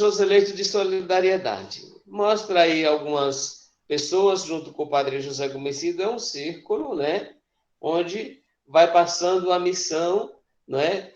Joselito de Solidariedade. Mostra aí algumas pessoas, junto com o padre José Gomesido, é um círculo, né? Onde vai passando a missão, né?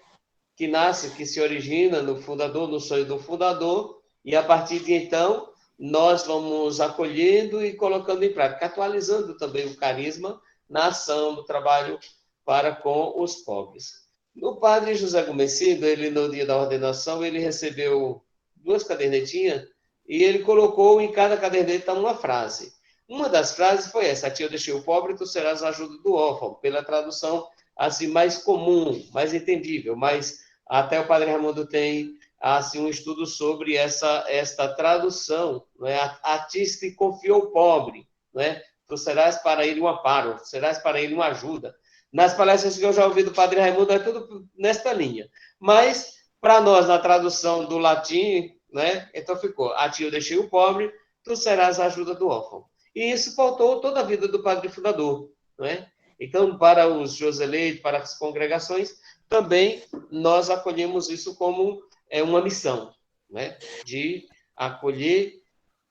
Que nasce, que se origina no fundador, no sonho do fundador, e a partir de então nós vamos acolhendo e colocando em prática, atualizando também o carisma na ação, no trabalho para com os pobres. O padre José Gomesido, ele no dia da ordenação, ele recebeu 2 cadernetinhas e ele colocou em cada caderneta uma frase. Uma das frases foi essa: a ti eu deixei o pobre, tu serás a ajuda do órfão, pela tradução assim mais comum, mais entendível, mas até o padre Raimundo tem assim um estudo sobre esta tradução, não é? A ti se confiou o pobre, não é? Tu serás para ele um amparo, serás para ele uma ajuda. Nas palestras que eu já ouvi do padre Raimundo é tudo nesta linha. Mas para nós na tradução do latim, né? Então ficou: a ti eu deixei o pobre, tu serás a ajuda do órfão. E isso pautou toda a vida do padre fundador, não é? Então, para os Joseleitos, para as congregações, também nós acolhemos isso como uma missão, né? De acolher,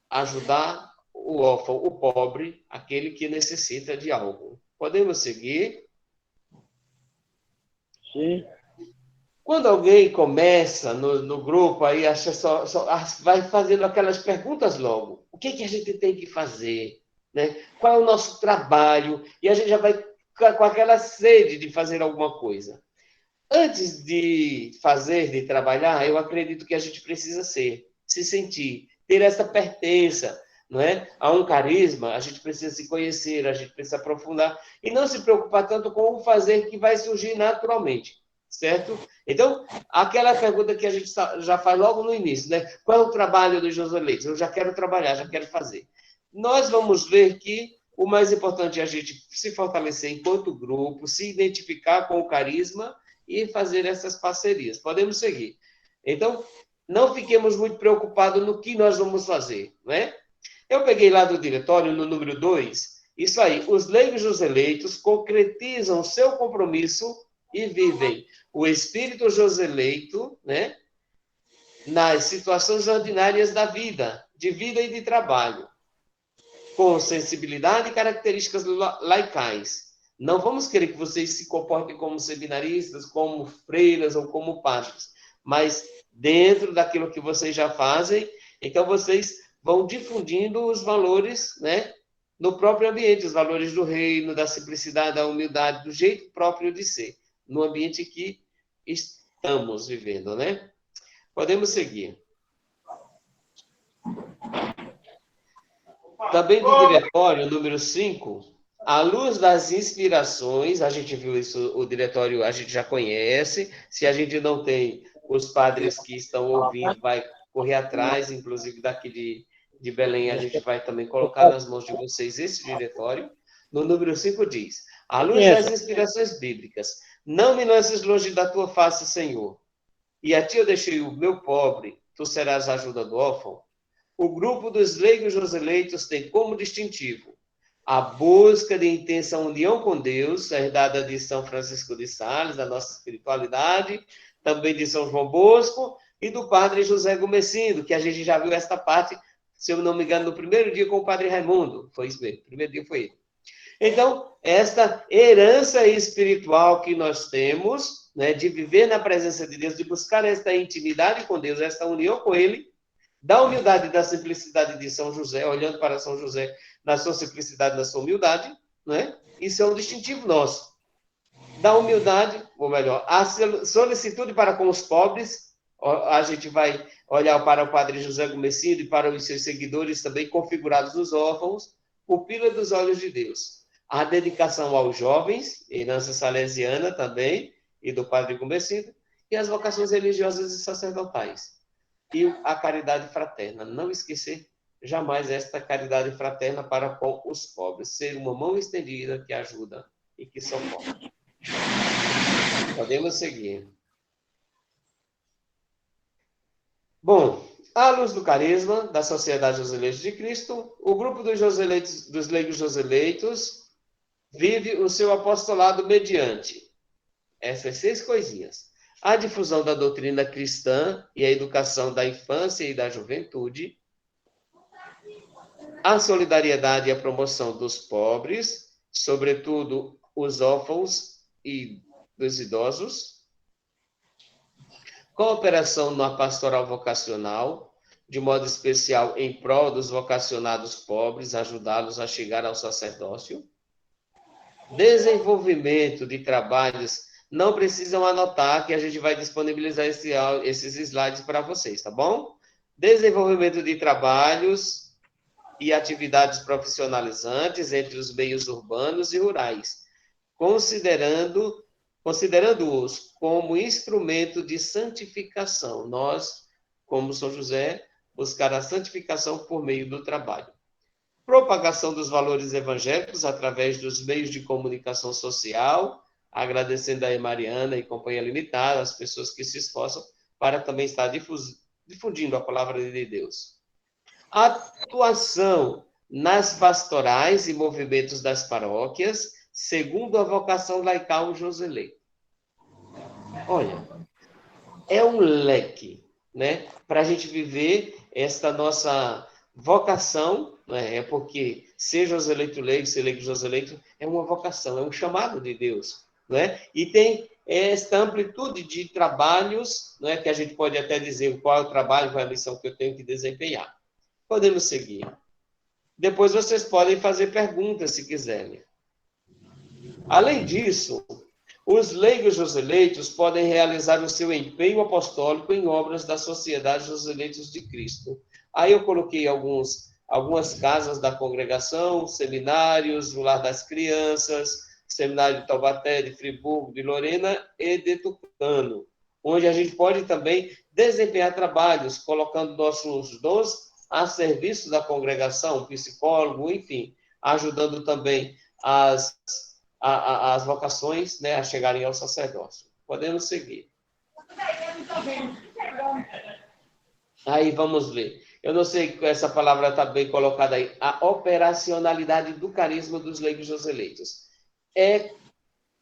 ajudar o órfão, o pobre, aquele que necessita de algo. Podemos seguir? Sim. Quando alguém começa no grupo, aí acha vai fazendo aquelas perguntas logo. O que a gente tem que fazer? Né? Qual é o nosso trabalho? E a gente já vai com aquela sede de fazer alguma coisa. Antes de fazer, de trabalhar, eu acredito que a gente precisa se sentir, ter essa pertença, não é? A um carisma, a gente precisa se conhecer, a gente precisa aprofundar e não se preocupar tanto com o fazer que vai surgir naturalmente, certo? Então, aquela pergunta que a gente já faz logo no início, né? Qual é o trabalho dos Joseleitos? Eu já quero trabalhar, já quero fazer. Nós vamos ver que o mais importante é a gente se fortalecer enquanto grupo, se identificar com o carisma e fazer essas parcerias. Podemos seguir. Então, não fiquemos muito preocupados no que nós vamos fazer, né? Eu peguei lá do diretório, no número 2, isso aí: os leigos joseleitos concretizam seu compromisso e vivem o espírito joseleito, né? Nas situações ordinárias da vida, de vida e de trabalho, com sensibilidade e características laicais. Não vamos querer que vocês se comportem como seminaristas, como freiras ou como padres, mas dentro daquilo que vocês já fazem, então vocês vão difundindo os valores, né, no próprio ambiente, os valores do reino, da simplicidade, da humildade, do jeito próprio de ser, no ambiente que estamos vivendo, né? Podemos seguir. Também do diretório, número 5, à luz das inspirações, a gente viu isso, o diretório a gente já conhece, se a gente não tem, os padres que estão ouvindo vai correr atrás, inclusive daqui de Belém, a gente vai também colocar nas mãos de vocês esse diretório. No número 5 diz: à luz das inspirações bíblicas, não me lances longe da tua face, Senhor, e a ti eu deixei o meu pobre, tu serás a ajuda do órfão. O grupo dos leigos joseleitos tem como distintivo a busca de intensa união com Deus, herdada de São Francisco de Sales, da nossa espiritualidade, também de São João Bosco e do padre José Gomesindo, que a gente já viu esta parte, se eu não me engano, no primeiro dia com o padre Raimundo. Foi isso mesmo, o primeiro dia foi ele. Então, esta herança espiritual que nós temos, né, de viver na presença de Deus, de buscar esta intimidade com Deus, esta união com Ele, da humildade e da simplicidade de São José, olhando para São José na sua simplicidade, na sua humildade, né? Isso é um distintivo nosso. Da humildade, ou melhor, a solicitude para com os pobres, a gente vai olhar para o padre José Gomesindo e para os seus seguidores também, configurados nos órfãos, pupila dos olhos de Deus. A dedicação aos jovens, herança salesiana também, e do padre Gomesindo, e as vocações religiosas e sacerdotais. E a caridade fraterna. Não esquecer jamais esta caridade fraterna para com os pobres. Ser uma mão estendida que ajuda e que socorre. Podemos seguir. Bom, à luz do carisma da Sociedade Joseleitos de Cristo, o grupo dos leigos joseleitos vive o seu apostolado mediante essas 6 coisinhas: a difusão da doutrina cristã e a educação da infância e da juventude, a solidariedade e a promoção dos pobres, sobretudo os órfãos e dos idosos, cooperação na pastoral vocacional, de modo especial em prol dos vocacionados pobres, ajudá-los a chegar ao sacerdócio, desenvolvimento de trabalhos, não precisam anotar que a gente vai disponibilizar esses slides para vocês, tá bom? Desenvolvimento de trabalhos e atividades profissionalizantes entre os meios urbanos e rurais, considerando-os como instrumento de santificação. Nós, como São José, buscar a santificação por meio do trabalho. Propagação dos valores evangélicos através dos meios de comunicação social, agradecendo a Mariana e Companhia Limitada, as pessoas que se esforçam para também estar difundindo a palavra de Deus. Atuação nas pastorais e movimentos das paróquias, segundo a vocação laical Joseleito. Olha, é um leque, né, para a gente viver esta nossa vocação, né, porque ser Joseleito leigo, ser leigo Joseleito, é uma vocação, é um chamado de Deus, né, e tem esta amplitude de trabalhos, né, que a gente pode até dizer qual é o trabalho, qual é a missão que eu tenho que desempenhar. Podemos seguir. Depois vocês podem fazer perguntas, se quiserem. Além disso, os leigos Joseleitos podem realizar o seu empenho apostólico em obras da Sociedade Joseleitos de Cristo. Aí eu coloquei algumas casas da congregação, seminários, o Lar das Crianças, Seminário de Taubaté, de Friburgo, de Lorena e de Tucano, onde a gente pode também desempenhar trabalhos, colocando nossos dons a serviço da congregação, psicólogo, enfim, ajudando também as vocações, né, a chegarem ao sacerdócio. Podemos seguir. Aí vamos ver. Eu não sei se essa palavra está bem colocada aí. A operacionalidade do carisma dos leigos Joseleitos.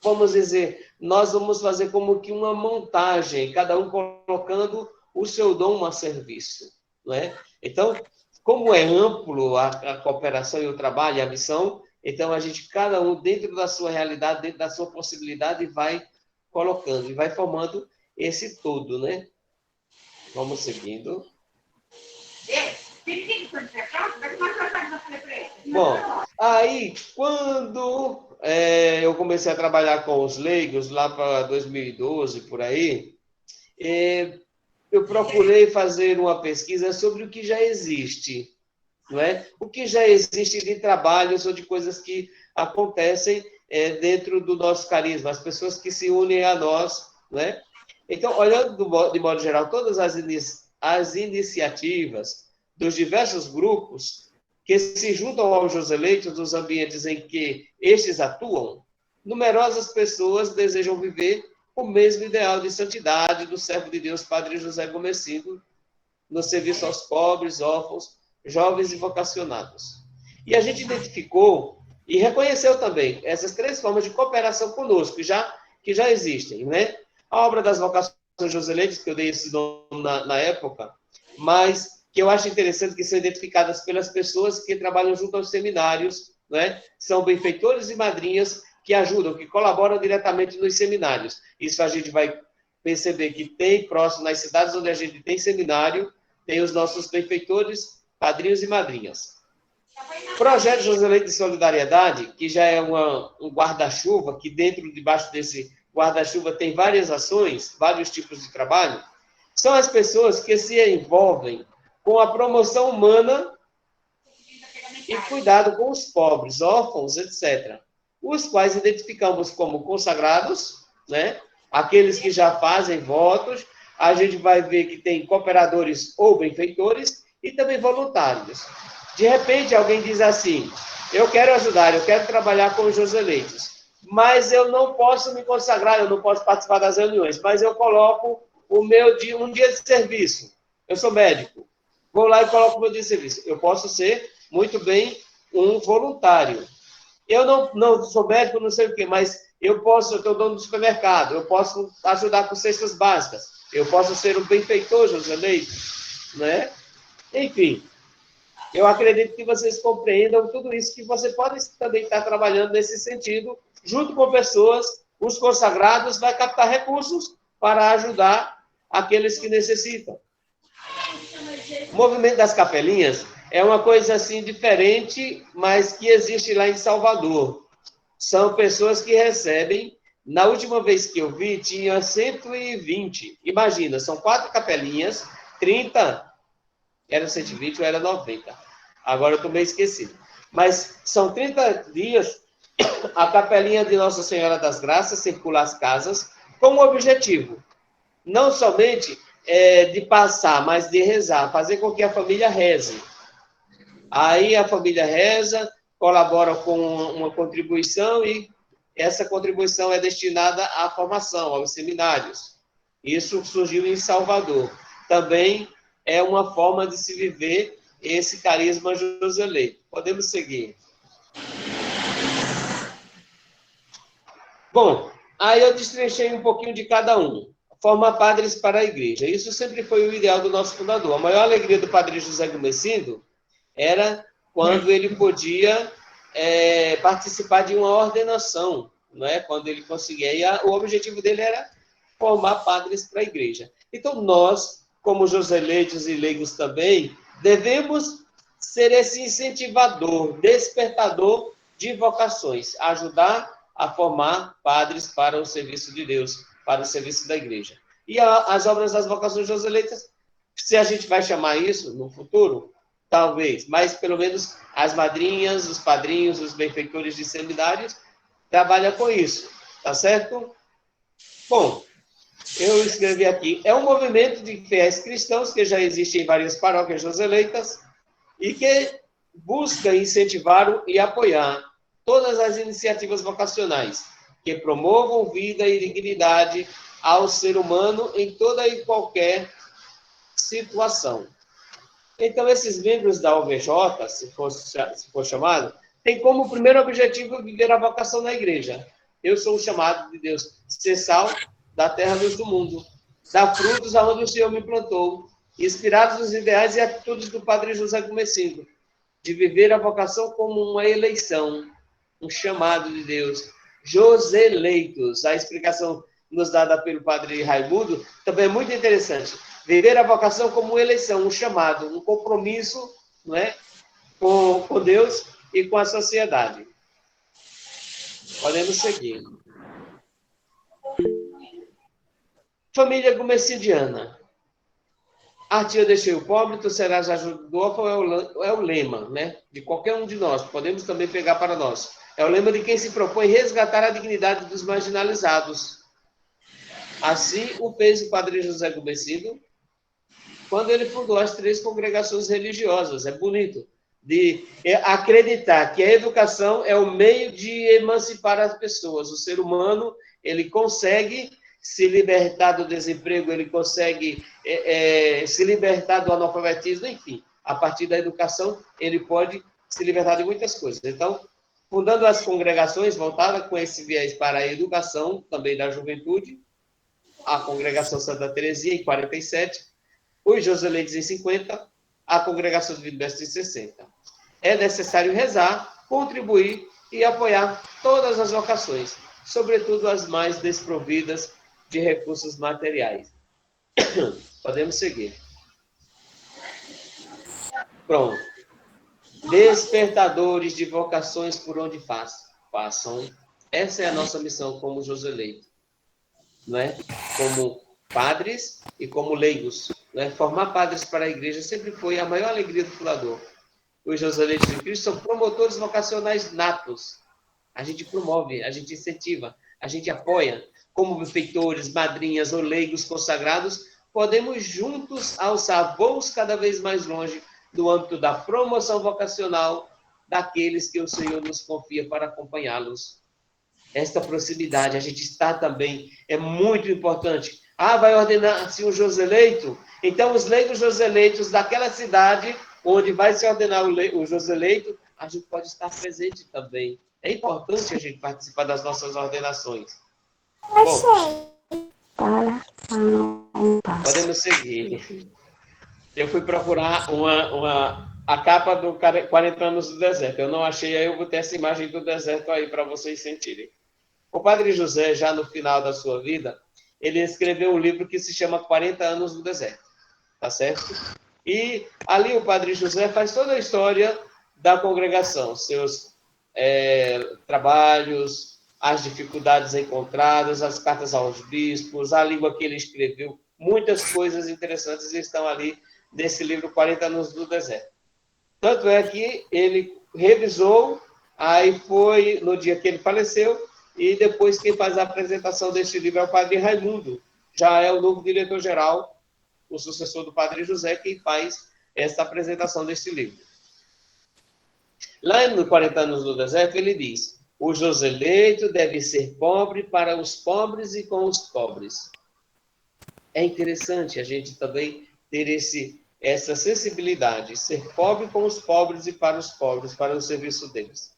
Vamos dizer, nós vamos fazer como que uma montagem, cada um colocando o seu dom a serviço, não é? Então, como é amplo a cooperação e o trabalho, a missão, então a gente, cada um, dentro da sua realidade, dentro da sua possibilidade, vai colocando e vai formando esse todo, né? Vamos seguindo. Bom, aí, quando eu comecei a trabalhar com os leigos, lá para 2012, por aí, eu procurei fazer uma pesquisa sobre o que já existe, não é? O que já existe de trabalhos ou de coisas que acontecem dentro do nosso carisma, as pessoas que se unem a nós, não é? Então, olhando de modo geral todas as iniciativas dos diversos grupos que se juntam aos Joseleitos nos ambientes em que estes atuam, numerosas pessoas desejam viver o mesmo ideal de santidade do servo de Deus, Padre José Gomesindo, no serviço aos pobres, órfãos, jovens e vocacionados. E a gente identificou e reconheceu também essas três formas de cooperação conosco, que já existem, né? A obra das vocações Joseleitos, que eu dei esse nome na época, mas que eu acho interessante que são identificadas pelas pessoas que trabalham junto aos seminários, né? São benfeitores e madrinhas que ajudam, que colaboram diretamente nos seminários. Isso a gente vai perceber que tem próximo, nas cidades onde a gente tem seminário, tem os nossos benfeitores, padrinhos e madrinhas. Projeto Joseleito de Solidariedade, que já é um guarda-chuva, que debaixo desse guarda-chuva tem várias ações, vários tipos de trabalho, são as pessoas que se envolvem com a promoção humana e cuidado com os pobres, órfãos, etc., os quais identificamos como consagrados, né? Aqueles que já fazem votos, a gente vai ver que tem cooperadores ou benfeitores e também voluntários. De repente, alguém diz assim, eu quero ajudar, eu quero trabalhar com os Joseleitos, mas eu não posso me consagrar, eu não posso participar das reuniões, mas eu coloco um dia de serviço. Eu sou médico. Vou lá e coloco o meu dia de serviço. Eu posso ser, muito bem, um voluntário. Eu não sou médico, não sei o quê, mas eu estou dono do supermercado, eu posso ajudar com cestas básicas, eu posso ser um benfeitor, Joseleito, né? Enfim, eu acredito que vocês compreendam tudo isso, que você pode também estar trabalhando nesse sentido, junto com pessoas, os consagrados, vai captar recursos para ajudar aqueles que necessitam. O movimento das capelinhas é uma coisa assim diferente, mas que existe lá em Salvador. São pessoas que recebem, na última vez que eu vi, tinha 120. Imagina, são 4 capelinhas, 30, era 120 ou era 90. Agora eu estou meio esquecido. Mas são 30 dias, a capelinha de Nossa Senhora das Graças circula as casas com o objetivo, não somente de passar, mas de rezar, fazer com que a família reze. Aí a família reza, colabora com uma contribuição e essa contribuição é destinada à formação, aos seminários. Isso surgiu em Salvador. Também é uma forma de se viver esse carisma Joseleito. Podemos seguir. Bom, aí eu destrinchei um pouquinho de cada um. Formar padres para a igreja. Isso sempre foi o ideal do nosso fundador. A maior alegria do padre José Gumecindo era quando ele podia participar de uma ordenação, não é? Quando ele conseguia. E o objetivo dele era formar padres para a igreja. Então, nós, como joseleitos e leigos também, devemos ser esse incentivador, despertador de vocações, ajudar a formar padres para o serviço de Deus, para o serviço da igreja. E as obras das vocações joseleitas, se a gente vai chamar isso no futuro, talvez, mas pelo menos as madrinhas, os padrinhos, os benfeitores de seminários trabalham com isso, tá certo? Bom, eu escrevi aqui, é um movimento de fiéis cristãos que já existe em várias paróquias joseleitas e que busca incentivar e apoiar todas as iniciativas vocacionais que promovam vida e dignidade ao ser humano em toda e qualquer situação. Então, esses membros da OVJ, se for chamado, tem como primeiro objetivo viver a vocação na igreja. Eu sou o chamado de Deus, ser sal da terra, luz do mundo, dar frutos aonde o Senhor me plantou, inspirados nos ideais e atitudes do Padre José Gumecindo, de viver a vocação como uma eleição, um chamado de Deus. Joseleitos, a explicação nos dada pelo Padre Raimundo, também é muito interessante. Viver a vocação como uma eleição, um chamado, um compromisso, não é? com Deus e com a sociedade. Podemos seguir. Família gumecidiana. A tia deixei o pobre, tu serás ajudador, é o lema, né? De qualquer um de nós. Podemos também pegar para nós. É o lema de quem se propõe resgatar a dignidade dos marginalizados. Assim o fez o Padre José Gumecindo, quando ele fundou as 3 congregações religiosas. É bonito. De acreditar que a educação é o meio de emancipar as pessoas. O ser humano, ele consegue se libertar do desemprego, ele consegue se libertar do analfabetismo, enfim. A partir da educação, ele pode se libertar de muitas coisas. Então, fundando as congregações voltadas com esse viés para a educação, também da juventude, a Congregação Santa Teresinha, em 47, os Joseleitos, em 50, a Congregação do Mestre, em 60. É necessário rezar, contribuir e apoiar todas as vocações, sobretudo as mais desprovidas de recursos materiais. Podemos seguir. Pronto. Despertadores de vocações por onde passam. Essa é a nossa missão como Joseleito, não é? Como padres e como leigos. Não é? Formar padres para a igreja sempre foi a maior alegria do fundador. Os Joseleitos de Cristo são promotores vocacionais natos. A gente promove, a gente incentiva, a gente apoia. Como benfeitores, madrinhas ou leigos consagrados, podemos juntos alçar voos cada vez mais longe no âmbito da promoção vocacional daqueles que o Senhor nos confia para acompanhá-los. Esta proximidade, a gente está também, é muito importante. Ah, vai ordenar-se um Joseleito? Então, os leigos Joseleitos daquela cidade onde vai se ordenar o Joseleito, a gente pode estar presente também. É importante a gente participar das nossas ordenações. Bom, podemos seguir. Eu fui procurar a capa do 40 anos do deserto. Eu não achei, aí eu botei essa imagem do deserto aí para vocês sentirem. O Padre José, já no final da sua vida, ele escreveu um livro que se chama 40 anos do deserto, tá certo? E ali o Padre José faz toda a história da congregação, seus trabalhos, as dificuldades encontradas, as cartas aos bispos, a língua que ele escreveu, muitas coisas interessantes estão ali nesse livro 40 anos do deserto. Tanto é que ele revisou, aí foi no dia que ele faleceu, e depois quem faz a apresentação desse livro é o Padre Raimundo, já é o novo diretor-geral, o sucessor do Padre José, quem faz essa apresentação desse livro. Lá no 40 anos do deserto, ele diz: o Joseleito deve ser pobre para os pobres e com os pobres. É interessante a gente também ter essa sensibilidade, ser pobre com os pobres e para os pobres, para o serviço deles.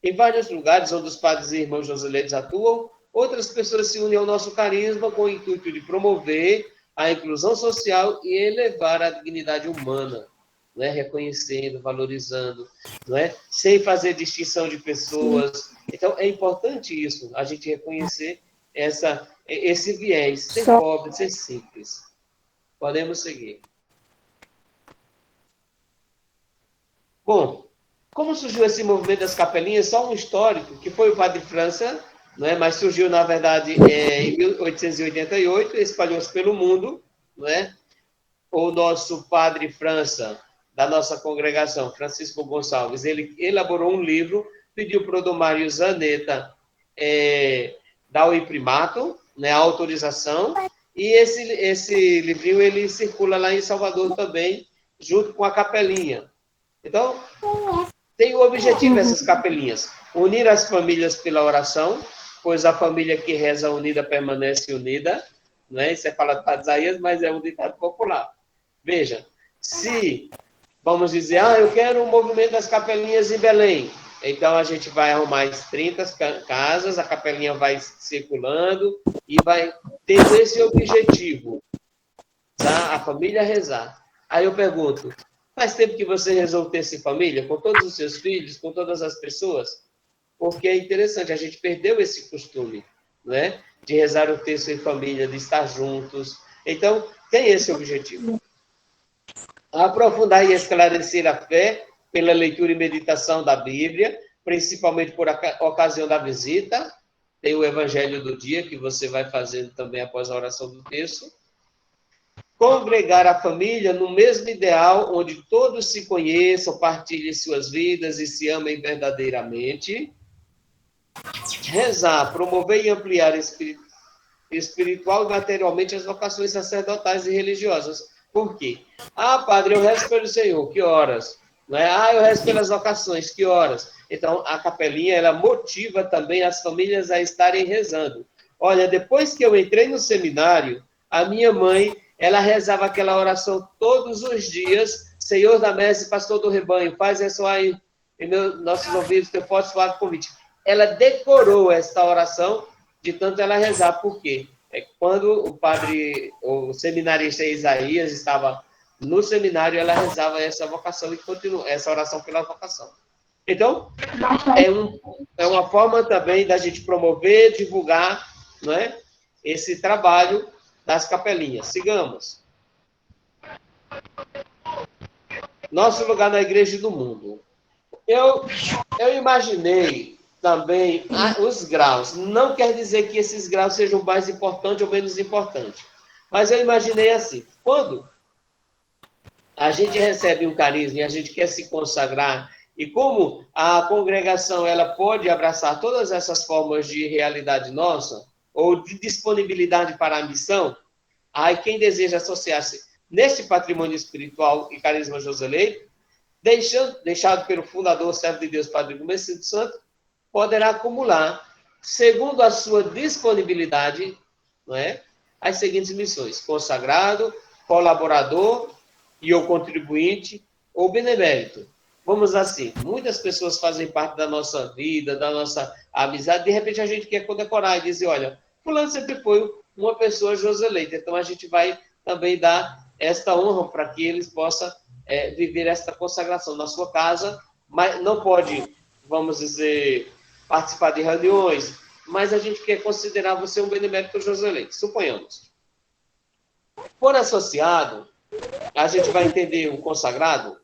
Em vários lugares onde os padres e irmãos Joseleitos atuam, outras pessoas se unem ao nosso carisma com o intuito de promover a inclusão social e elevar a dignidade humana, não é? Reconhecendo, valorizando, não é? Sem fazer distinção de pessoas. Então, é importante isso, a gente reconhecer esse viés, ser pobre, ser simples. Podemos seguir. Bom, como surgiu esse movimento das capelinhas? Só um histórico, que foi o Padre França, não é? Mas surgiu, na verdade, em 1888, espalhou-se pelo mundo, não é? O nosso Padre França, da nossa congregação, Francisco Gonçalves, ele elaborou um livro, pediu para o Dom Mário Zanetta dar o imprimato, né, a autorização, e esse livrinho ele circula lá em Salvador também, junto com a capelinha. Então, tem o objetivo essas capelinhas: unir as famílias pela oração, pois a família que reza unida permanece unida, não é? Isso é falado para Isaías, mas é um ditado popular. Veja, se vamos dizer, eu quero um movimento das capelinhas em Belém, então a gente vai arrumar as 30 casas, a capelinha vai circulando e vai tendo esse objetivo, tá? A família rezar. Aí eu pergunto: faz tempo que você rezou o texto em família, com todos os seus filhos, com todas as pessoas? Porque é interessante, a gente perdeu esse costume, né? De rezar o texto em família, de estar juntos. Então, tem esse objetivo. Aprofundar e esclarecer a fé pela leitura e meditação da Bíblia, principalmente por ocasião da visita. Tem o Evangelho do Dia, que você vai fazendo também após a oração do texto. Congregar a família no mesmo ideal, onde todos se conheçam, partilhem suas vidas e se amem verdadeiramente. Rezar, promover e ampliar espiritual e materialmente as vocações sacerdotais e religiosas. Por quê? Padre, eu rezo pelo Senhor, que horas? Não é? Eu rezo pelas vocações, que horas? Então, a capelinha, ela motiva também as famílias a estarem rezando. Olha, depois que eu entrei no seminário, a minha mãe, ela rezava aquela oração todos os dias: Senhor da messe, pastor do rebanho, faz ressoar em nossos ouvidos teu forte suave convite. Ela decorou esta oração de tanto ela rezar. Por quê? Quando o seminarista Isaías estava no seminário, ela rezava essa vocação e continua essa oração pela vocação. Então, é uma forma também da gente promover, divulgar, não é? Esse trabalho das capelinhas. Sigamos. Nosso lugar na igreja do mundo. Eu imaginei também os graus. Não quer dizer que esses graus sejam mais importantes ou menos importantes. Mas eu imaginei assim: quando a gente recebe um carisma e a gente quer se consagrar, e como a congregação ela pode abraçar todas essas formas de realidade nossa, ou de disponibilidade para a missão, aí quem deseja associar-se neste patrimônio espiritual e carisma Joseleito, deixado pelo fundador, servo de Deus, Padre Gomes Santo, poderá acumular, segundo a sua disponibilidade, não é? As seguintes missões: consagrado, colaborador e ou contribuinte ou benemérito. vamos assim, muitas pessoas fazem parte da nossa vida, da nossa amizade, de repente a gente quer condecorar e dizer, olha, fulano sempre foi uma pessoa Joseleita, então a gente vai também dar esta honra para que eles possam viver esta consagração na sua casa, mas não pode, vamos dizer, participar de reuniões, mas a gente quer considerar você um benemérito Joseleita, suponhamos. Por associado, a gente vai entender o consagrado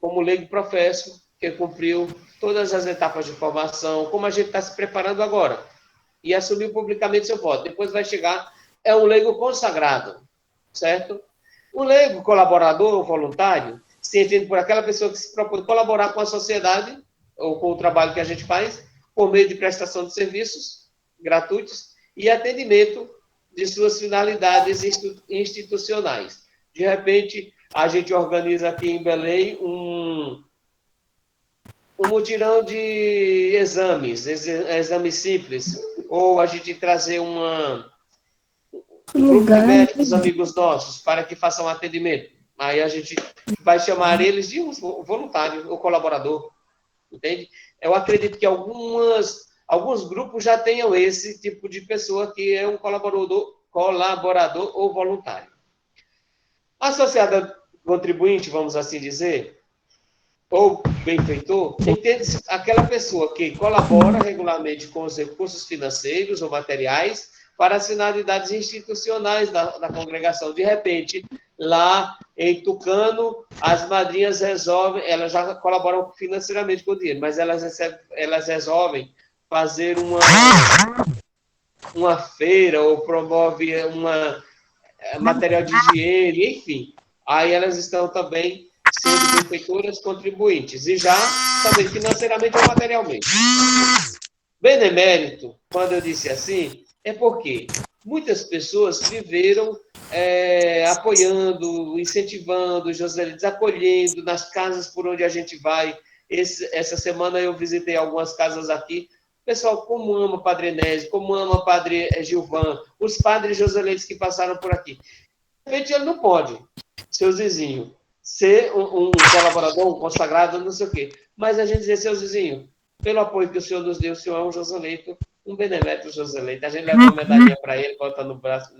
como leigo professo, que cumpriu todas as etapas de formação, como a gente está se preparando agora, e assumiu publicamente seu voto. Depois vai chegar, é um leigo consagrado, certo? O leigo colaborador ou voluntário se entende por aquela pessoa que se propõe colaborar com a sociedade ou com o trabalho que a gente faz, por meio de prestação de serviços gratuitos e atendimento de suas finalidades institucionais. De repente, a gente organiza aqui em Belém um mutirão de exames simples, ou a gente trazer um grupo de médicos amigos nossos para que façam atendimento. Aí a gente vai chamar eles de um voluntário ou colaborador, entende? Eu acredito que alguns grupos já tenham esse tipo de pessoa que é um colaborador ou voluntário. Associada contribuinte, vamos assim dizer, ou benfeitor, entende-se aquela pessoa que colabora regularmente com os recursos financeiros ou materiais para as finalidades institucionais da congregação. De repente, lá em Tucano, as madrinhas resolvem, elas já colaboram financeiramente com o dinheiro, mas elas resolvem fazer uma feira ou promove material de higiene, enfim. Aí elas estão também sendo benfeitoras contribuintes, e já também financeiramente ou materialmente. Benemérito, quando eu disse assim, é porque muitas pessoas viveram apoiando, incentivando, Joselites, acolhendo nas casas por onde a gente vai. Essa semana eu visitei algumas casas aqui. Pessoal, como ama o Padre Enésio, como ama o Padre Gilvan, os padres Joselites que passaram por aqui. De repente, ele não pode, seu vizinho, ser um colaborador, um consagrado, não sei o quê. Mas a gente dizer, seu vizinho, pelo apoio que o senhor nos deu, o senhor é um Joseleito, um benemérito Joseleito. A gente leva uma medalhinha para ele, bota no braço,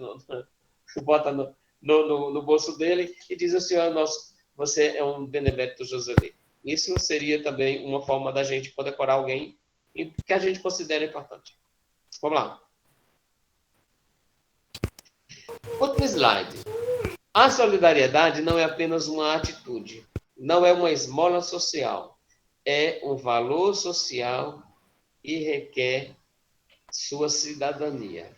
bota no bolso dele e diz, o senhor é nosso, você é um benemérito Joseleito. Isso seria também uma forma da gente condecorar alguém que a gente considera importante. Vamos lá. Outro slide. A solidariedade não é apenas uma atitude, não é uma esmola social, é um valor social e requer sua cidadania.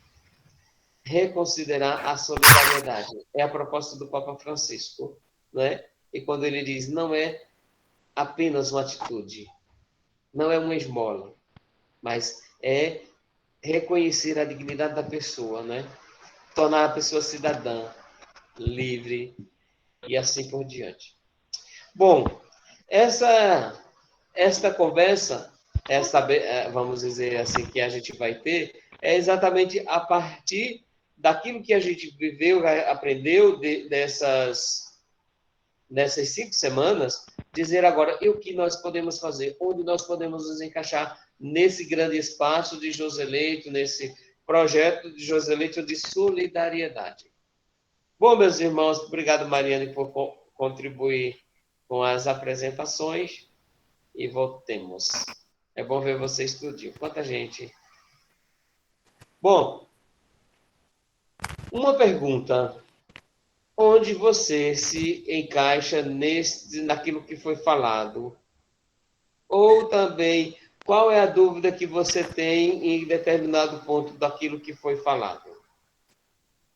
Reconsiderar a solidariedade é a proposta do Papa Francisco, né? E quando ele diz, não é apenas uma atitude, não é uma esmola, mas é reconhecer a dignidade da pessoa, né? Tornar a pessoa cidadã, livre e assim por diante. Bom, esta conversa, vamos dizer assim, que a gente vai ter, é exatamente a partir daquilo que a gente viveu, aprendeu nessas 5 semanas, dizer agora o que nós podemos fazer, onde nós podemos nos encaixar nesse grande espaço de Joseleito, nesse projeto de Joseleito de solidariedade. Bom, meus irmãos, obrigado, Mariane, por contribuir com as apresentações e voltemos. É bom ver você estudar. Quanta gente. Bom, uma pergunta. Onde você se encaixa naquilo que foi falado? Ou também, qual é a dúvida que você tem em determinado ponto daquilo que foi falado?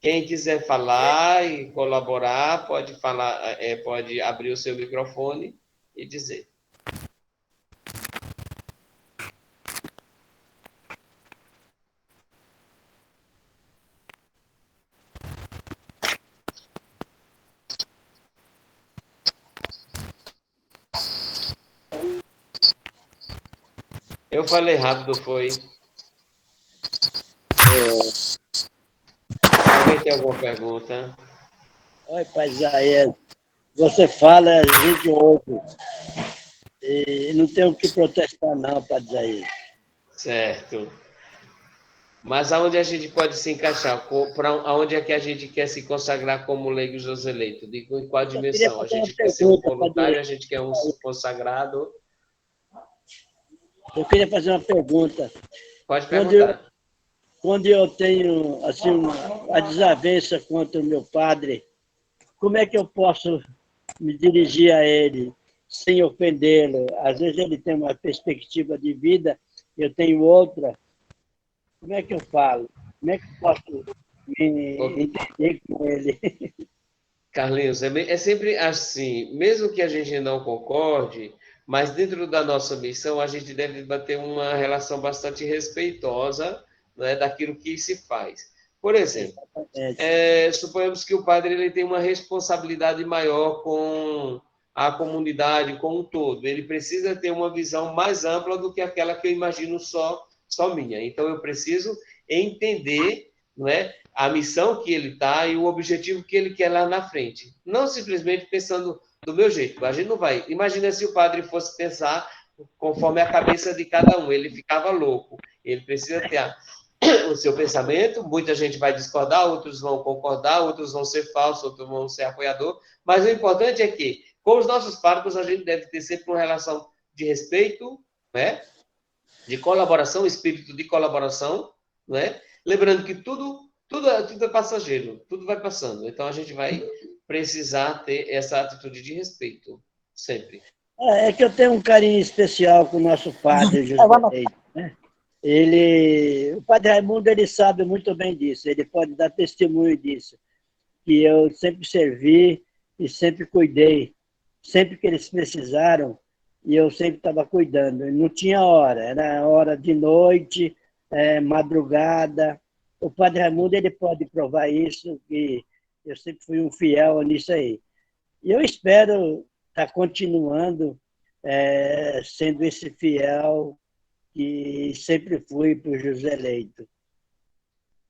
Quem quiser falar e colaborar, pode falar, pode abrir o seu microfone e dizer. Eu falei rápido, foi. Alguém tem alguma pergunta? Oi, Pai Isaías. Você fala, a gente ouve. E não tenho o que protestar, não, Padre Isaías. Certo. Mas aonde a gente pode se encaixar? Aonde é que a gente quer se consagrar como leigo Joseleito? Digo, em qual Eu queria dimensão? A fazer uma gente quer ser um pergunta, voluntário, Padre. a gente quer um consagrado? Eu queria fazer uma pergunta. Pode Quando eu, perguntar. quando eu tenho assim, uma desavença contra o meu padre, como é que eu posso me dirigir a ele sem ofendê-lo? Às vezes ele tem uma perspectiva de vida, eu tenho outra. Como é que eu falo? Como é que eu posso me entender com ele? Carlinhos, é sempre assim, mesmo que a gente não concorde, mas dentro da nossa missão a gente deve manter uma relação bastante respeitosa, né, daquilo que se faz. Por exemplo, Exatamente. suponhamos que o padre ele tem uma responsabilidade maior com a comunidade como um todo. Ele precisa ter uma visão mais ampla do que aquela que eu imagino só minha. Então, eu preciso entender, não é, a missão que ele está e o objetivo que ele quer lá na frente. Não simplesmente pensando do meu jeito. A gente não vai. Imagina se o padre fosse pensar conforme a cabeça de cada um. Ele ficava louco. Ele precisa ter o seu pensamento, muita gente vai discordar, outros vão concordar, outros vão ser falsos, outros vão ser apoiador, mas o importante é que, com os nossos párocos, a gente deve ter sempre uma relação de respeito, né? De colaboração, espírito de colaboração, né? Lembrando que tudo é passageiro, tudo vai passando, então a gente vai precisar ter essa atitude de respeito, sempre. É que eu tenho um carinho especial com o nosso padre, José Leite, né? O padre Raimundo, ele sabe muito bem disso, ele pode dar testemunho disso, que eu sempre servi e sempre cuidei, sempre que eles precisaram, e eu sempre estava cuidando. Não tinha hora, era hora de noite, madrugada. O padre Raimundo, ele pode provar isso, que eu sempre fui um fiel nisso aí. E eu espero estar continuando sendo esse fiel que sempre fui para o José Leito.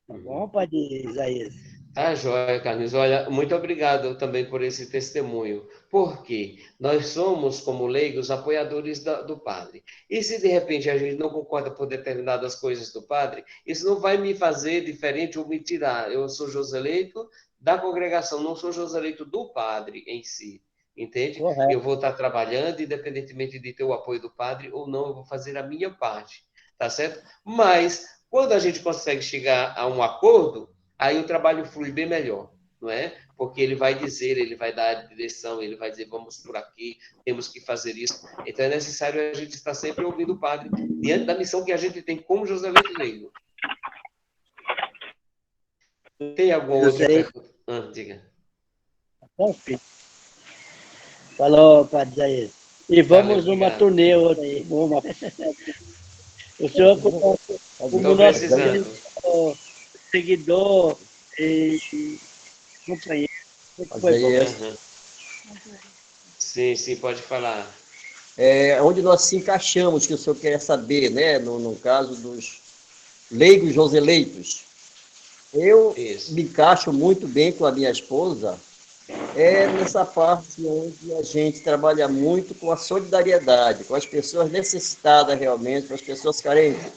Tá bom, Padre Isaías? Tá joia, Carlos. Olha, muito obrigado também por esse testemunho. Porque nós somos, como leigos, apoiadores do padre. E se de repente a gente não concorda por determinadas coisas do padre, isso não vai me fazer diferente ou me tirar. Eu sou Joseleito da congregação, não sou Joseleito do padre em si. Entende? Eu Correto. vou estar trabalhando, independentemente de ter o apoio do padre ou não, eu vou fazer a minha parte. Tá certo? Mas, quando a gente consegue chegar a um acordo, aí o trabalho flui bem melhor, não é? Porque ele vai dizer, ele vai dar a direção, ele vai dizer, vamos por aqui, temos que fazer isso. Então é necessário a gente estar sempre ouvindo o padre, diante da missão que a gente tem como José Leite Leigo. Tem alguma outra José Leito, pergunta? Diga. bom filho. Falou, Padre Isaías. E Valeu, vamos numa obrigado. turnê hoje aí. O senhor, como Estou nosso precisando. seguidor e companheiro, sempre foi bom. Uhum. Sim, sim, pode falar. Onde nós se encaixamos, que o senhor quer saber, né? No caso dos leigos joseleitos. Eu Isso. me encaixo muito bem com a minha esposa, nessa parte onde a gente trabalha muito com a solidariedade, com as pessoas necessitadas realmente, com as pessoas carentes.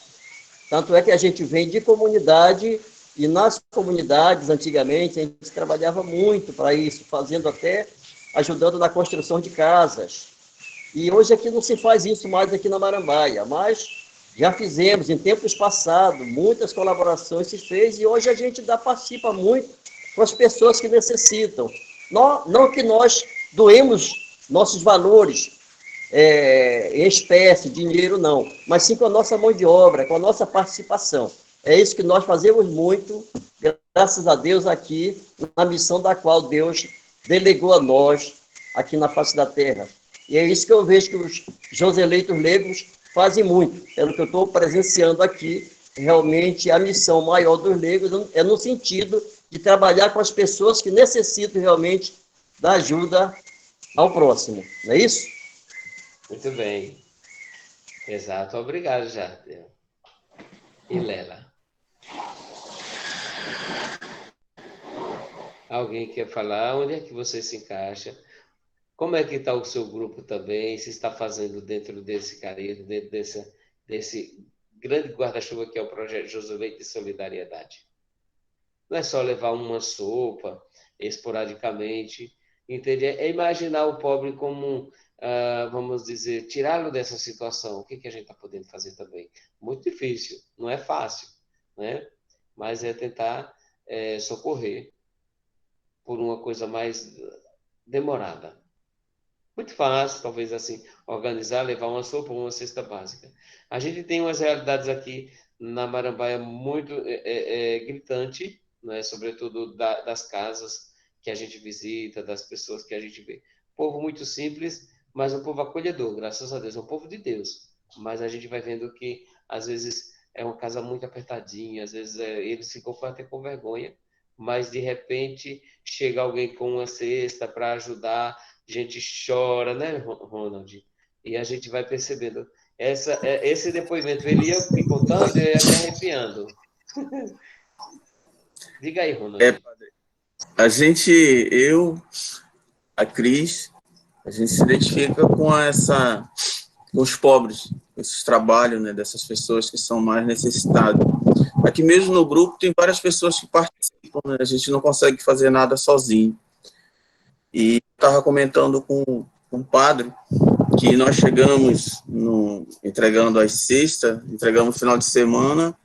Tanto é que a gente vem de comunidade, e nas comunidades, antigamente, a gente trabalhava muito para isso, fazendo até, ajudando na construção de casas. E hoje aqui não se faz isso mais aqui na Marambaia, mas já fizemos em tempos passados, muitas colaborações se fez e hoje a gente participa muito com as pessoas que necessitam. Não que nós doemos nossos valores em espécie, dinheiro, não, mas sim com a nossa mão de obra, com a nossa participação. É isso que nós fazemos muito, graças a Deus, aqui na missão da qual Deus delegou a nós aqui na face da terra. E é isso que eu vejo que os joseleitos leigos fazem muito. É o que eu estou presenciando aqui. Realmente, a missão maior dos leigos é no sentido de trabalhar com as pessoas que necessitam realmente da ajuda ao próximo. Não é isso? Muito bem. Exato. Obrigado, Jardel. E Lela? Alguém quer falar? Onde é que você se encaixa? Como é que está o seu grupo também? Se está fazendo dentro desse carinho, dentro desse grande guarda-chuva que é o projeto Josué de Solidariedade? Não é só levar uma sopa esporadicamente, entender? É imaginar o pobre como, vamos dizer, tirá-lo dessa situação. O que que a gente está podendo fazer também? Muito difícil, não é fácil, né? Mas é tentar socorrer por uma coisa mais demorada. Muito fácil, talvez assim, organizar, levar uma sopa ou uma cesta básica. A gente tem umas realidades aqui na Marambaia muito gritante, né? Sobretudo das casas que a gente visita, das pessoas que a gente vê. Povo muito simples, mas um povo acolhedor, graças a Deus, é um povo de Deus. Mas a gente vai vendo que, às vezes, é uma casa muito apertadinha, às vezes eles ficam até com vergonha, mas de repente chega alguém com uma cesta para ajudar, a gente chora, né, Ronald? E a gente vai percebendo. Esse depoimento, ele ia me contando e eu ia me arrepiando. Diga aí, Ronald. A gente, a Cris, a gente se identifica com com os pobres, com esses trabalhos, né, dessas pessoas que são mais necessitadas. Aqui mesmo no grupo tem várias pessoas que participam, né, a gente não consegue fazer nada sozinho. E estava comentando com o padre que nós chegamos entregando às sextas, entregamos no final de semana,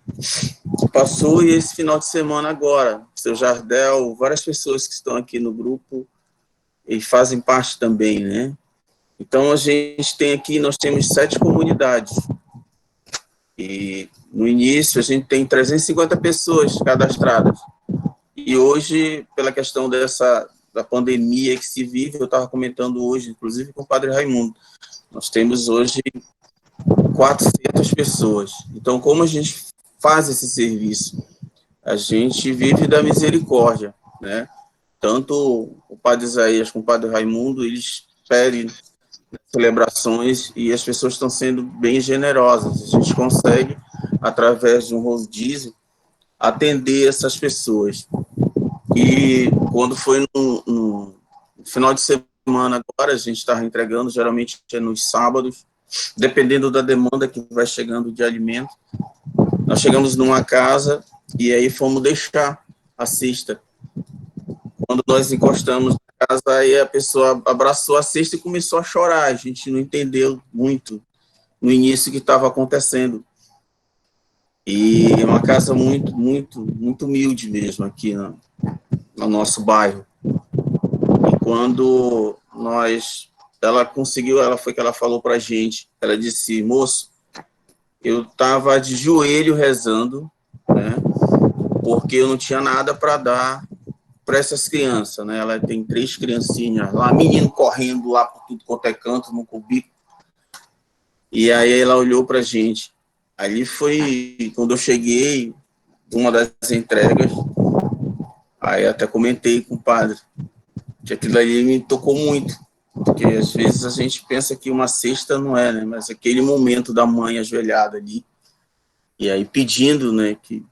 passou e esse final de semana agora, seu Jardel, várias pessoas que estão aqui no grupo e fazem parte também, né? Então a gente tem aqui, nós temos 7 comunidades e no início a gente tem 350 pessoas cadastradas e hoje, pela questão da pandemia que se vive, eu estava comentando hoje, inclusive com o padre Raimundo, nós temos hoje 400 pessoas. Então, como a gente faz esse serviço? A gente vive da misericórdia, né? Tanto o padre Isaías como o padre Raimundo, eles pedem celebrações e as pessoas estão sendo bem generosas. A gente consegue, através de um rodízio, atender essas pessoas. E quando foi no final de semana agora, a gente está entregando, geralmente é nos sábados, dependendo da demanda que vai chegando de alimento. Nós chegamos numa casa e aí fomos deixar a cesta. Quando nós encostamos na casa, aí a pessoa abraçou a cesta e começou a chorar. A gente não entendeu muito no início o que estava acontecendo. E é uma casa muito, muito, muito humilde mesmo aqui no nosso bairro. E quando ela foi que ela falou para a gente, ela disse, moço, eu estava de joelho rezando, né, porque eu não tinha nada para dar para essas crianças, né? Ela tem 3 criancinhas lá, menino correndo lá por tudo quanto é canto, no cubico. E aí ela olhou para a gente. Ali foi quando eu cheguei, uma das entregas, aí até comentei com o padre, que aquilo ali me tocou muito, porque às vezes a gente pensa que uma cesta não é, né? Mas aquele momento da mãe ajoelhada ali, e aí pedindo, né, que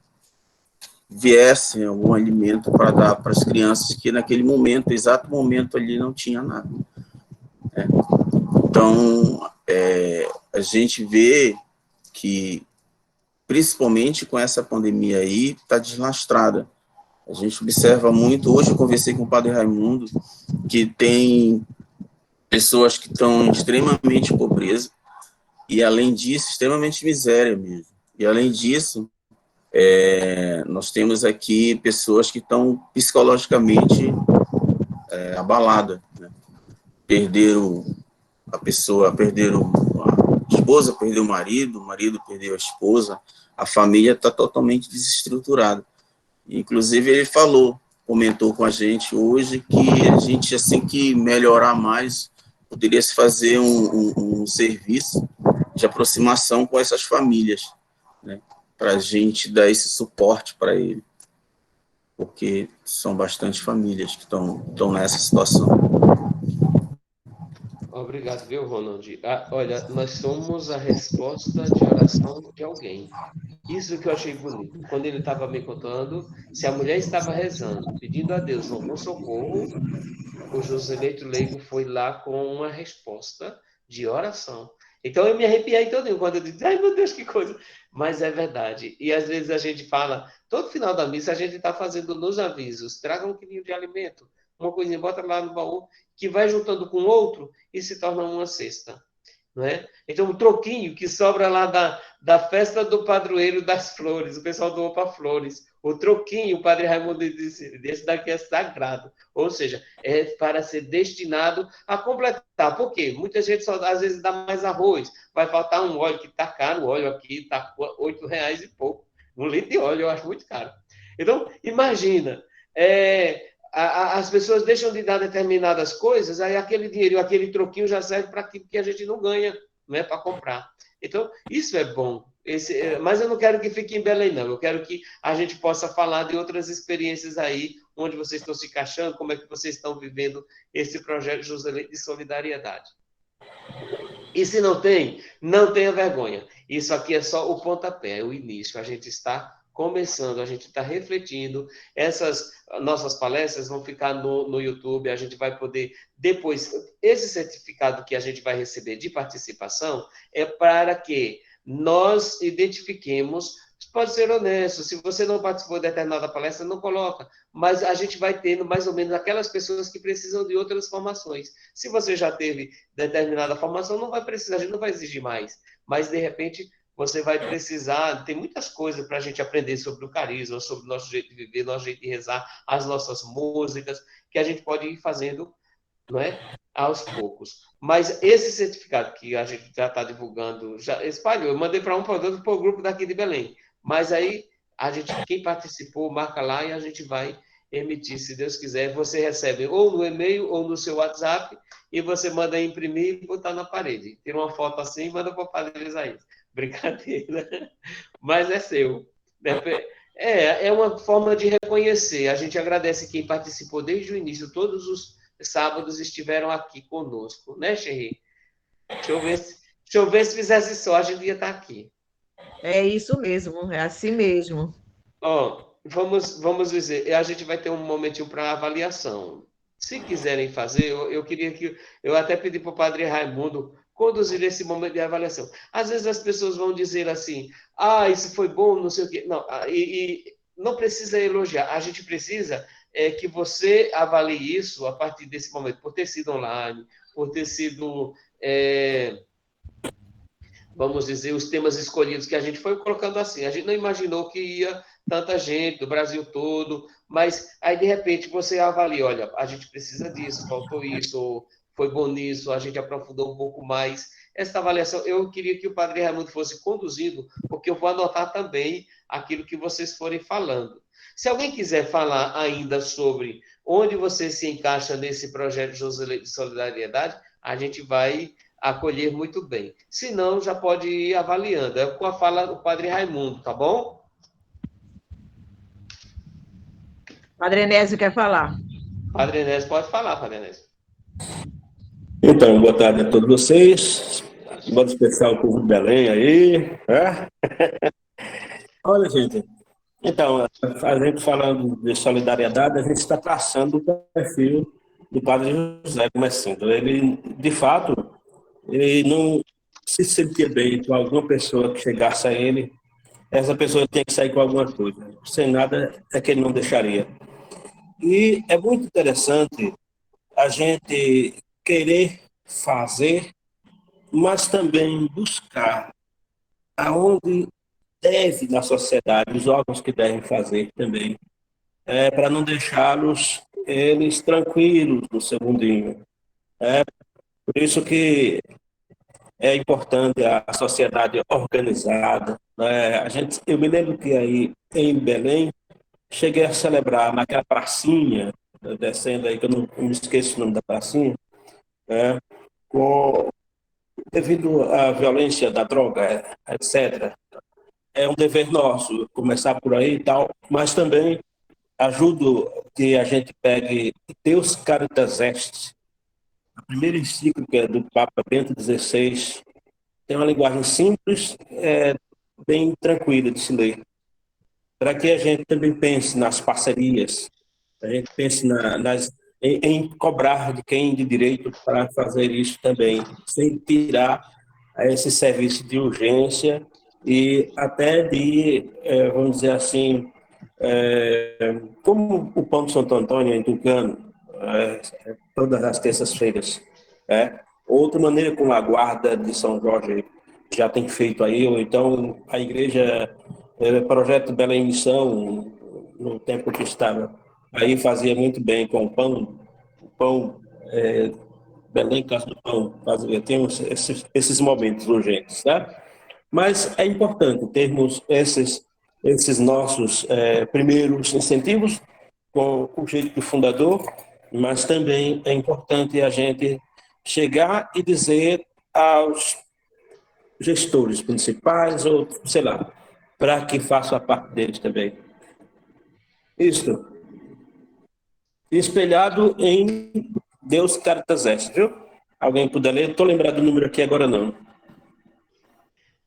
viesse algum alimento para dar para as crianças que naquele momento, exato momento ali, não tinha nada. Né? Então, a gente vê que, principalmente com essa pandemia aí, está deslastrada. A gente observa muito, hoje eu conversei com o padre Raimundo, que tem pessoas que estão em extremamente pobreza, e além disso, extremamente miséria mesmo. E além disso, nós temos aqui pessoas que estão psicologicamente abaladas, né? Perderam a esposa perdeu o marido perdeu a esposa, a família está totalmente desestruturada. Inclusive ele comentou com a gente hoje que a gente, assim que melhorar mais, poderia se fazer um serviço de aproximação com essas famílias, né? Para a gente dar esse suporte para ele, porque são bastante famílias que estão nessa situação. Obrigado, viu, Ronald? Olha, nós somos a resposta de oração de alguém. Isso que eu achei bonito. Quando ele estava me contando, se a mulher estava rezando, pedindo a Deus um socorro, o Joselito Leigo foi lá com uma resposta de oração. Então eu me arrepiei todo quando eu disse, ai meu Deus, que coisa. Mas é verdade. E às vezes a gente fala, todo final da missa a gente está fazendo nos avisos, traga um quilinho de alimento, uma coisinha, bota lá no baú, que vai juntando com outro e se torna uma cesta. Não é? Então, o troquinho que sobra lá da festa do padroeiro das flores, o pessoal doou para flores. O troquinho, o padre Raimundo disse, esse daqui é sagrado. Ou seja, é para ser destinado a completar. Por quê? Muita gente só, às vezes, dá mais arroz. Vai faltar um óleo, que está caro, o óleo aqui está R$ 8 e pouco. 1 litro de óleo eu acho muito caro. Então, imagina, as pessoas deixam de dar determinadas coisas, aí aquele dinheiro, aquele troquinho já serve para aquilo que a gente não ganha, não é para comprar. Então, isso é bom. Mas eu não quero que fique em Belém, não. Eu quero que a gente possa falar de outras experiências aí, onde vocês estão se encaixando, como é que vocês estão vivendo esse projeto Joselito de solidariedade. E se não tem, não tenha vergonha. Isso aqui é só o pontapé, é o início. A gente está começando, a gente está refletindo. Essas nossas palestras vão ficar no YouTube, a gente vai poder, depois, esse certificado que a gente vai receber de participação é para que nós identifiquemos, pode ser honesto, se você não participou de determinada palestra, não coloca, mas a gente vai tendo mais ou menos aquelas pessoas que precisam de outras formações. Se você já teve determinada formação, não vai precisar, a gente não vai exigir mais, mas de repente você vai precisar, tem muitas coisas para a gente aprender sobre o carisma, sobre o nosso jeito de viver, nosso jeito de rezar, as nossas músicas, que a gente pode ir fazendo, não é? Aos poucos. Mas esse certificado que a gente já está divulgando, já espalhou, eu mandei para outro, para o grupo daqui de Belém. Mas aí, quem participou, marca lá e a gente vai emitir, se Deus quiser. Você recebe ou no e-mail ou no seu WhatsApp e você manda imprimir e botar na parede. Tira uma foto assim e manda para o Padre Isaías. Brincadeira. Mas é seu. É uma forma de reconhecer. A gente agradece quem participou desde o início. Todos os sábados estiveram aqui conosco. Né, Xerri? Deixa eu ver se fizesse só, a gente ia estar aqui. É isso mesmo, é assim mesmo. Vamos dizer, a gente vai ter um momentinho para avaliação. Se quiserem fazer, eu queria que... Eu até pedi para o Padre Raimundo conduzir esse momento de avaliação. Às vezes as pessoas vão dizer assim, isso foi bom, não sei o quê. Não, e não precisa elogiar. A gente precisa que você avalie isso a partir desse momento, por ter sido online, por ter sido... vamos dizer, os temas escolhidos que a gente foi colocando assim. A gente não imaginou que ia tanta gente do Brasil todo, mas aí, de repente, você avalia, olha, a gente precisa disso, faltou isso, ou foi bom nisso, a gente aprofundou um pouco mais. Essa avaliação, eu queria que o Padre Raimundo fosse conduzindo, porque eu vou anotar também aquilo que vocês forem falando. Se alguém quiser falar ainda sobre onde você se encaixa nesse projeto Joselito de Solidariedade, a gente vai acolher muito bem. Se não, já pode ir avaliando. É com a fala do Padre Raimundo, tá bom? Padre Enésio quer falar. Padre Enésio, pode falar, Padre Enésio. Então, boa tarde a todos vocês. Um modo especial ao povo de Belém aí. Né? Olha, gente, então, a gente falando de solidariedade, a gente está traçando o perfil do Padre José Começando. Ele, de fato, ele não se sentia bem com alguma pessoa que chegasse a ele, essa pessoa tinha que sair com alguma coisa. Sem nada é que ele não deixaria. E é muito interessante a gente querer fazer, mas também buscar aonde deve na sociedade, os órgãos que devem fazer também, para não deixá-los eles tranquilos no seu mundinho. Por isso que é importante a sociedade organizada. Né? Eu me lembro que aí em Belém, cheguei a celebrar naquela pracinha, descendo aí, que eu não me esqueço o nome da pracinha, né? Devido à violência da droga, etc. É um dever nosso começar por aí e tal, mas também ajudo que a gente pegue Deus Caritas Est, a primeira encíclica do Papa Bento XVI, tem uma linguagem simples, bem tranquila de se ler, para que a gente também pense nas parcerias, a gente pense em cobrar de quem de direito para fazer isso também, sem tirar esse serviço de urgência e até de, vamos dizer assim, como o Pão de Santo Antônio em Tucano, todas as terças-feiras. Outra maneira como a Guarda de São Jorge já tem feito aí, ou então a igreja, Projeto Bela em Missão, no tempo que estava aí, fazia muito bem com o pão Belém, Casa do Pão, tem esses momentos urgentes, tá? Mas é importante termos esses nossos primeiros incentivos com o jeito do fundador, mas também é importante a gente chegar e dizer aos gestores principais, ou sei lá, para que faça a parte deles também. Isso. Espelhado em Deus Caritas Est, viu? Alguém puder ler? Estou lembrado do número aqui agora, não.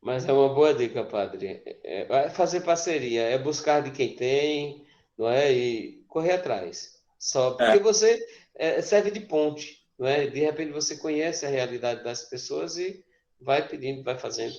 Mas é uma boa dica, padre. É fazer parceria, é buscar de quem tem, não é? E correr atrás. Só porque você serve de ponte, não é? De repente você conhece a realidade das pessoas e vai pedindo, vai fazendo.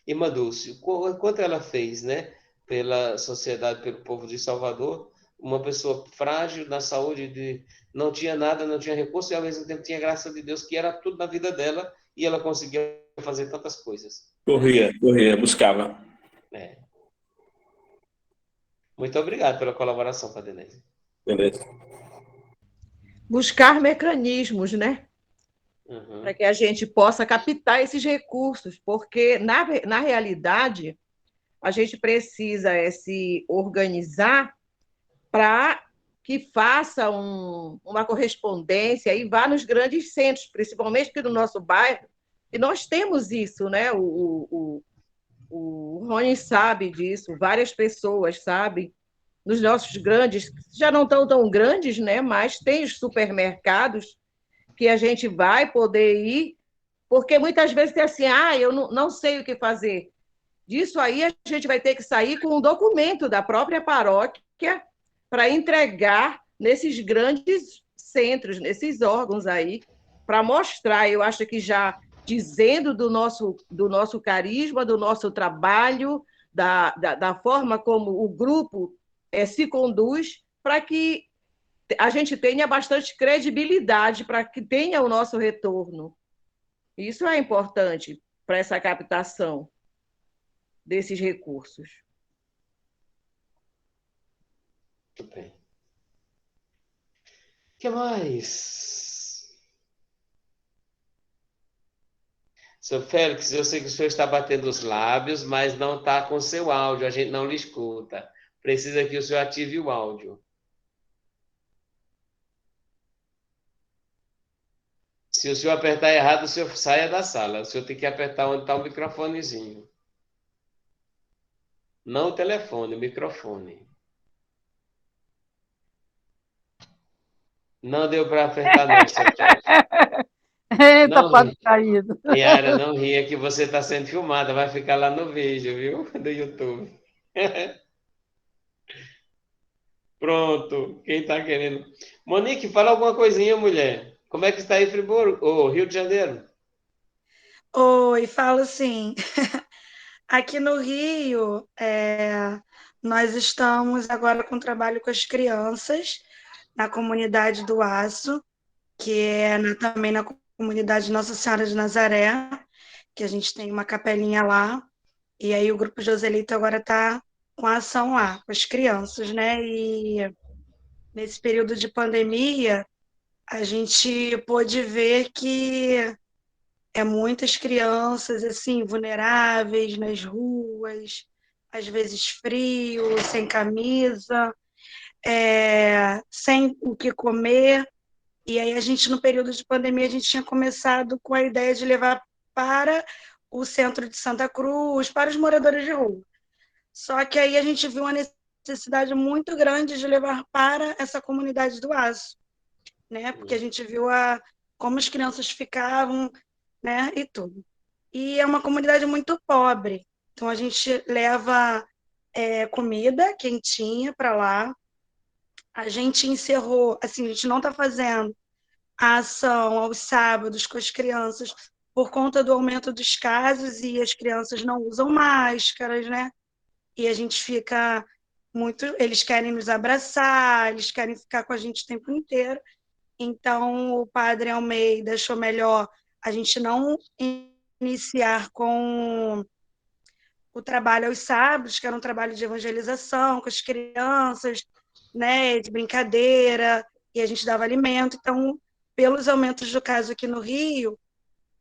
Irmã Dulce, quanto ela fez, né? Pela sociedade, pelo povo de Salvador, uma pessoa frágil na saúde, não tinha nada, não tinha recurso e ao mesmo tempo tinha graça de Deus, que era tudo na vida dela e ela conseguia fazer tantas coisas. Corria, buscava. É. Muito obrigado pela colaboração, Padre Denise. Beleza. Buscar mecanismos, né? Uhum. Para que a gente possa captar esses recursos, porque, na realidade, a gente precisa se organizar para que faça uma correspondência e vá nos grandes centros, principalmente aqui no nosso bairro, e nós temos isso, né? O Rony sabe disso, várias pessoas sabem, nos nossos grandes, já não estão tão grandes, né? Mas tem os supermercados que a gente vai poder ir, porque muitas vezes tem assim, eu não sei o que fazer. Disso aí a gente vai ter que sair com um documento da própria paróquia para entregar nesses grandes centros, nesses órgãos aí, para mostrar, eu acho que já dizendo do nosso carisma, do nosso trabalho, da forma como o grupo se conduz, para que a gente tenha bastante credibilidade, para que tenha o nosso retorno. Isso é importante para essa captação desses recursos. Muito bem. O que mais? Seu Félix, eu sei que o senhor está batendo os lábios, mas não está com seu áudio, a gente não lhe escuta. Precisa que o senhor ative o áudio. Se o senhor apertar errado, o senhor saia da sala. O senhor tem que apertar onde está o microfonezinho. Não o telefone, o microfone. Não deu para apertar, não, seu Félix. Eita, Não pato ri. caído. Yara, não ria que você está sendo filmada. Vai ficar lá no vídeo, viu? Do YouTube. Pronto. Quem está querendo? Monique, fala alguma coisinha, mulher. Como é que está aí, Friburgo? Ô, Rio de Janeiro? Oi, falo assim. Aqui no Rio, nós estamos agora com trabalho com as crianças na comunidade do Aço, que é também na comunidade Nossa Senhora de Nazaré, que a gente tem uma capelinha lá, e aí o Grupo Joselito agora está com a ação lá, com as crianças, né? E nesse período de pandemia, a gente pôde ver que muitas crianças assim vulneráveis nas ruas, às vezes frio, sem camisa, sem o que comer. E aí a gente, no período de pandemia, a gente tinha começado com a ideia de levar para o centro de Santa Cruz, para os moradores de rua. Só que aí a gente viu uma necessidade muito grande de levar para essa comunidade do Aço, né? Porque a gente viu como as crianças ficavam, né? E tudo. E é uma comunidade muito pobre. Então a gente leva comida quentinha para lá. A gente encerrou, assim, a gente não está fazendo a ação aos sábados com as crianças por conta do aumento dos casos e as crianças não usam máscaras, né? E a gente fica muito. Eles querem nos abraçar, eles querem ficar com a gente o tempo inteiro. Então, o padre Almeida achou melhor a gente não iniciar com o trabalho aos sábados, que era um trabalho de evangelização com as crianças, né, de brincadeira, e a gente dava alimento. Então, pelos aumentos do caso aqui no Rio,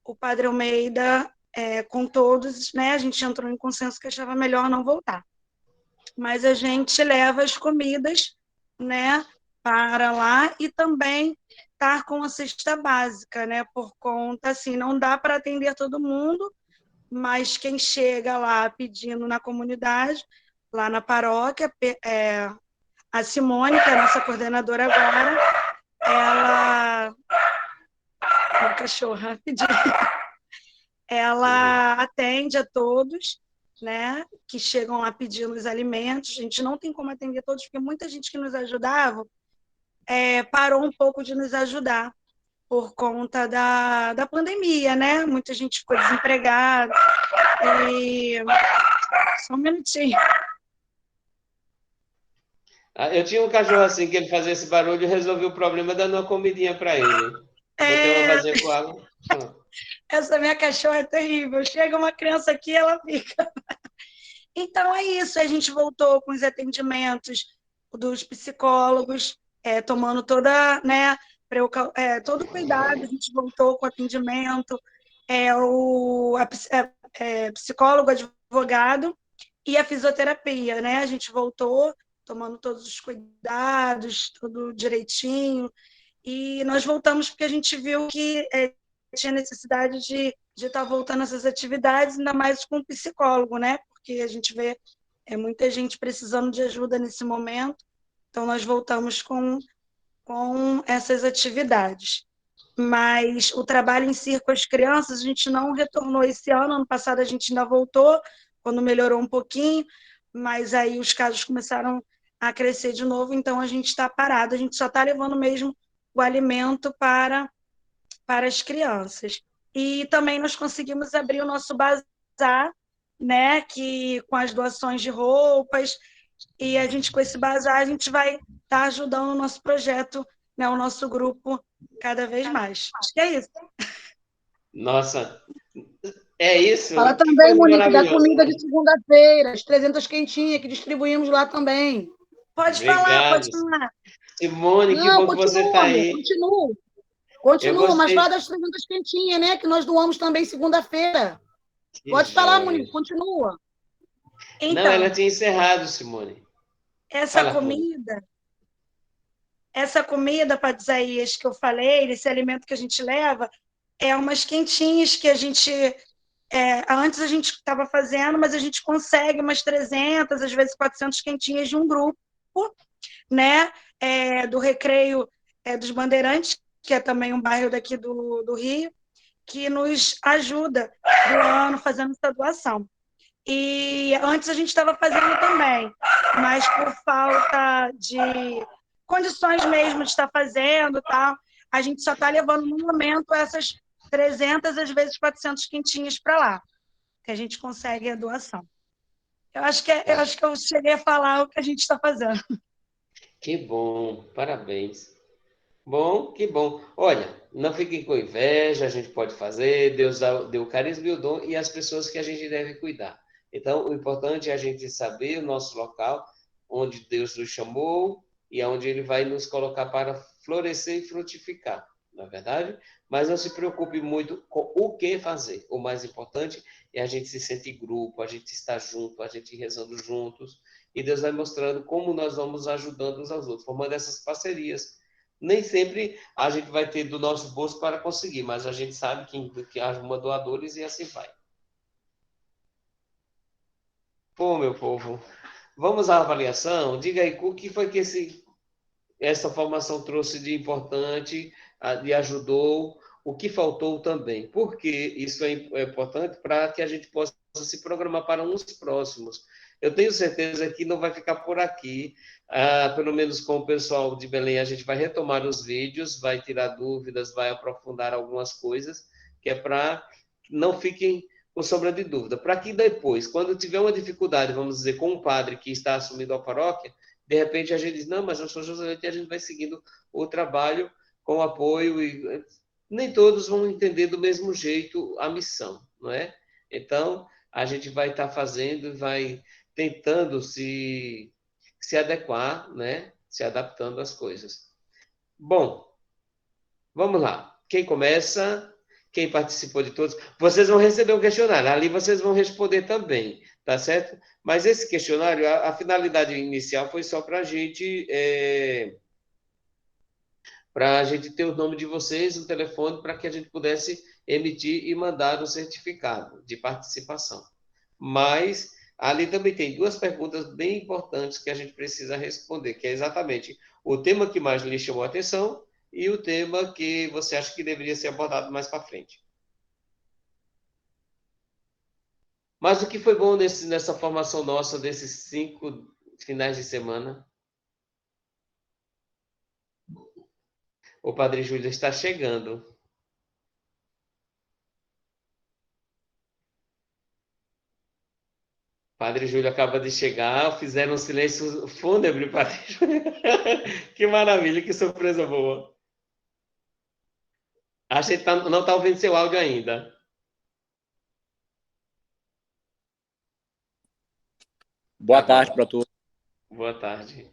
o padre Almeida, com todos, né, a gente entrou em consenso que achava melhor não voltar. Mas a gente leva as comidas, né, para lá e também estar com a cesta básica, né, por conta, assim, não dá para atender todo mundo, mas quem chega lá pedindo na comunidade, lá na paróquia, a Simone, que é a nossa coordenadora agora, ela... Meu cachorro, rapidinho. Ela atende a todos, né, que chegam lá pedindo os alimentos. A gente não tem como atender todos, porque muita gente que nos ajudava parou um pouco de nos ajudar por conta da pandemia, né? Muita gente ficou desempregada. E... Só um minutinho. Eu tinha um cachorro assim que ele fazia esse barulho e resolvi o problema dando uma comidinha para ele. Botei uma vasilha com água. Essa minha cachorra é terrível. Chega uma criança aqui, ela fica. Então é isso. A gente voltou com os atendimentos dos psicólogos, tomando toda, né, todo cuidado. A gente voltou com o atendimento, psicólogo, advogado e a fisioterapia, né? A gente voltou tomando todos os cuidados, tudo direitinho. E nós voltamos porque a gente viu que tinha necessidade de estar voltando a essas atividades, ainda mais com o psicólogo, né? Porque a gente vê muita gente precisando de ajuda nesse momento. Então, nós voltamos com essas atividades. Mas o trabalho em si com as crianças, a gente não retornou esse ano. Ano passado a gente ainda voltou, quando melhorou um pouquinho, mas aí os casos começaram a crescer de novo, então a gente está parado. A gente só está levando mesmo o alimento para as crianças. E também nós conseguimos abrir o nosso bazar, né, que com as doações de roupas, e a gente com esse bazar a gente vai estar ajudando o nosso projeto, né, o nosso grupo cada vez mais. Acho que é isso. Nossa, é isso? Fala Que também, coisa Monique, da maravilhosa. comida de segunda-feira, as 300 quentinhas que distribuímos lá também. Pode falar, Obrigado. pode falar. Simone, que Não, bom que você está continua, amor, aí. continua. Eu Continua, mas gostei. fala das 300 quentinhas, né? Que nós doamos também segunda-feira. Que Pode falar, joia. Monique, continua. Não, ela Então, tinha encerrado, Simone. essa Fala, Monique. comida, Padre Isaías, que eu falei, esse alimento que a gente leva, é umas quentinhas que a gente... antes a gente estava fazendo, mas a gente consegue umas 300, às vezes 400 quentinhas de um grupo, né? Do Recreio dos Bandeirantes, que é também um bairro daqui do Rio, que nos ajuda doando, fazendo essa doação. E antes a gente estava fazendo também, mas por falta de condições mesmo de estar fazendo, tal, a gente só está levando no momento essas 300, às vezes 400 quentinhas para lá, que a gente consegue a doação. Eu acho que eu cheguei a falar o que a gente está fazendo. Que bom, parabéns. Bom, que bom. Olha, não fiquem com inveja, a gente pode fazer, Deus deu o carisma e o dom e as pessoas que a gente deve cuidar. Então, o importante é a gente saber o nosso local, onde Deus nos chamou e aonde Ele vai nos colocar para florescer e frutificar, não é verdade? Mas não se preocupe muito com o que fazer. O mais importante é a gente se sentir grupo, a gente estar junto, a gente rezando juntos, e Deus vai mostrando como nós vamos ajudando uns aos outros, formando essas parcerias. Nem sempre a gente vai ter do nosso bolso para conseguir, mas a gente sabe que arruma doadores e assim vai. Pô, meu povo, vamos à avaliação? Diga aí, o que foi que essa formação trouxe de importante, e ajudou, o que faltou também? Porque isso é importante para que a gente possa se programar para uns próximos. eu tenho certeza que não vai ficar por aqui. Pelo menos com o pessoal de Belém, a gente vai retomar os vídeos, vai tirar dúvidas, vai aprofundar algumas coisas, que é para que não fiquem com sombra de dúvida. Para que depois, quando tiver uma dificuldade, vamos dizer, com um padre que está assumindo a paróquia, de repente a gente diz, não, mas eu sou Joselito, e a gente vai seguindo o trabalho com apoio, e nem todos vão entender do mesmo jeito a missão, não é? Então, a gente vai estar fazendo, vai tentando se adequar, né? Se adaptando às coisas. Bom, vamos lá. Quem começa? Quem participou de todos? Vocês vão receber um questionário. Ali vocês vão responder também, tá certo? Mas esse questionário, a finalidade inicial foi só para a gente ter o nome de vocês, o telefone, para que a gente pudesse emitir e mandar o certificado de participação. Mas ali também tem duas perguntas bem importantes que a gente precisa responder, que é exatamente o tema que mais lhe chamou a atenção e o tema que você acha que deveria ser abordado mais para frente. Mas o que foi bom nessa formação nossa, desses 5 finais de semana? O Padre Júlio está chegando. Padre Júlio acaba de chegar, fizeram um silêncio fúnebre, Padre Júlio. Que maravilha, que surpresa boa. A gente não está ouvindo seu áudio ainda. Boa tarde para todos. Boa tarde.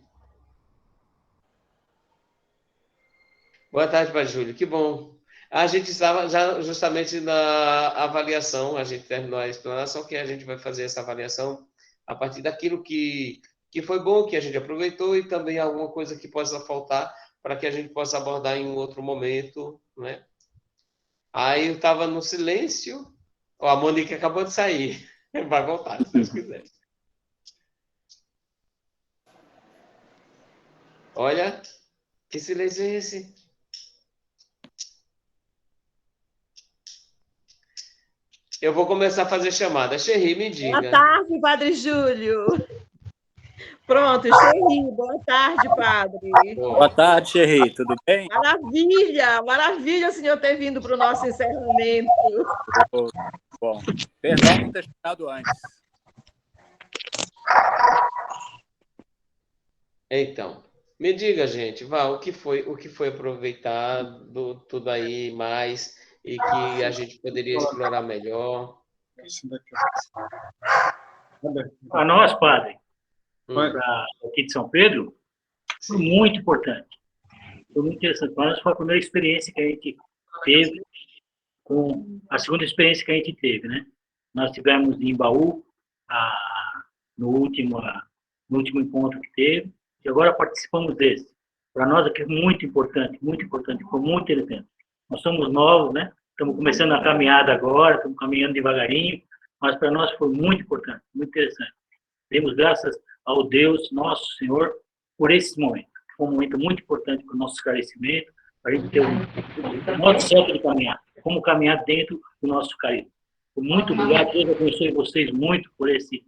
Boa tarde, Padre Júlio, que bom. A gente estava já justamente na avaliação, a gente terminou a explanação, que a gente vai fazer essa avaliação a partir daquilo que foi bom, que a gente aproveitou, e também alguma coisa que possa faltar para que a gente possa abordar em um outro momento, né? Aí eu estava no silêncio, a Monique acabou de sair, vai voltar, se Deus quiser. Olha, que silêncio é esse? Eu vou começar a fazer chamada. Xerri, me diga. Boa tarde, Padre Júlio. Pronto, Xerri. Boa tarde, Padre. Boa tarde, Xerri. Tudo bem? Maravilha, maravilha o senhor ter vindo para o nosso encerramento. Bom, perdão por ter chegado antes. Então, me diga, gente, o que foi aproveitado tudo aí mais e que a gente poderia explorar melhor? Para nós, padre, aqui de São Pedro, foi muito importante. Foi muito interessante. Para nós foi a primeira experiência que a gente teve, a segunda experiência que a gente teve, né? Nós tivemos em Baú, no último encontro que teve, e agora participamos desse. Para nós aqui é muito importante, foi muito interessante. Nós somos novos, né? Estamos começando a caminhada agora, estamos caminhando devagarinho, mas para nós foi muito importante, muito interessante. Demos graças ao Deus, nosso Senhor, por esse momento. Foi um momento muito importante para o nosso esclarecimento, para a gente ter um modo certo de caminhar, como caminhar dentro do nosso carisma. Muito obrigado, Deus abençoe vocês muito por esse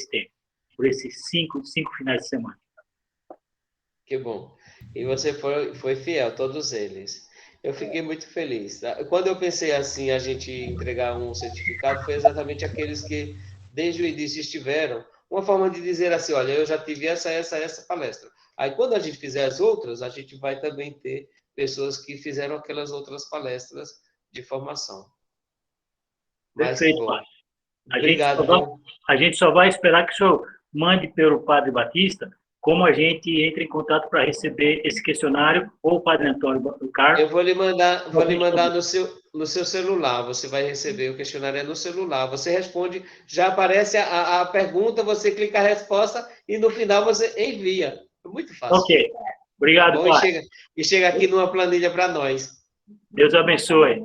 tempo, por esses cinco finais de semana. Que bom. E você foi fiel, todos eles. Eu fiquei muito feliz. Quando eu pensei assim, a gente entregar um certificado, foi exatamente aqueles que, desde o início, estiveram. Uma forma de dizer assim, olha, eu já tive essa palestra. Aí, quando a gente fizer as outras, a gente vai também ter pessoas que fizeram aquelas outras palestras de formação. Perfeito, padre. A gente só vai esperar que o senhor mande pelo Padre Batista como a gente entra em contato para receber esse questionário, ou o Padre Antônio Carlos. Eu vou lhe mandar no seu celular, você vai receber o questionário no celular, você responde, já aparece a pergunta, você clica a resposta e no final você envia. É muito fácil. Ok, obrigado, bom, Padre. E chega aqui numa planilha para nós. Deus abençoe.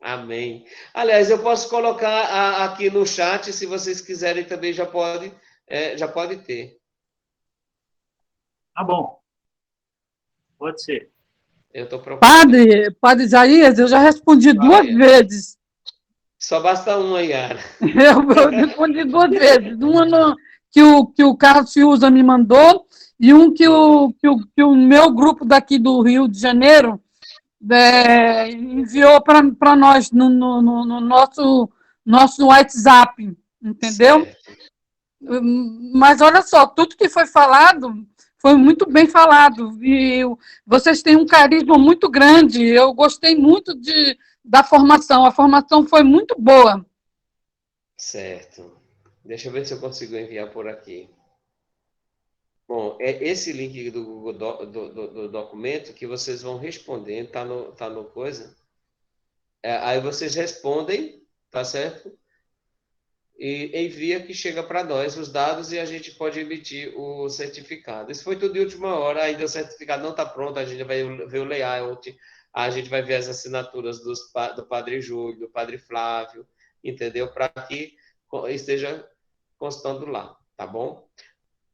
Amém. Aliás, eu posso colocar aqui no chat, se vocês quiserem também já pode ter. Tá bom. Pode ser. Eu estou procurando. Padre Isaías, eu já respondi 2 vezes. Só basta uma, Yara. Eu respondi 2 vezes. Uma que o Carlos Fiuza me mandou, e um que o meu grupo daqui do Rio de Janeiro enviou para nós no nosso WhatsApp, entendeu? Certo. Mas olha só, tudo que foi falado foi muito bem falado, e vocês têm um carisma muito grande, eu gostei muito da formação, a formação foi muito boa. Certo. Deixa eu ver se eu consigo enviar por aqui. Bom, é esse link do Google do documento que vocês vão responder, tá no coisa. Aí vocês respondem, tá certo? E envia que chega para nós os dados e a gente pode emitir o certificado. Isso foi tudo de última hora, ainda o certificado não está pronto, a gente vai ver o layout, a gente vai ver as assinaturas do Padre Júlio, do Padre Flávio, entendeu? Para que esteja constando lá, tá bom?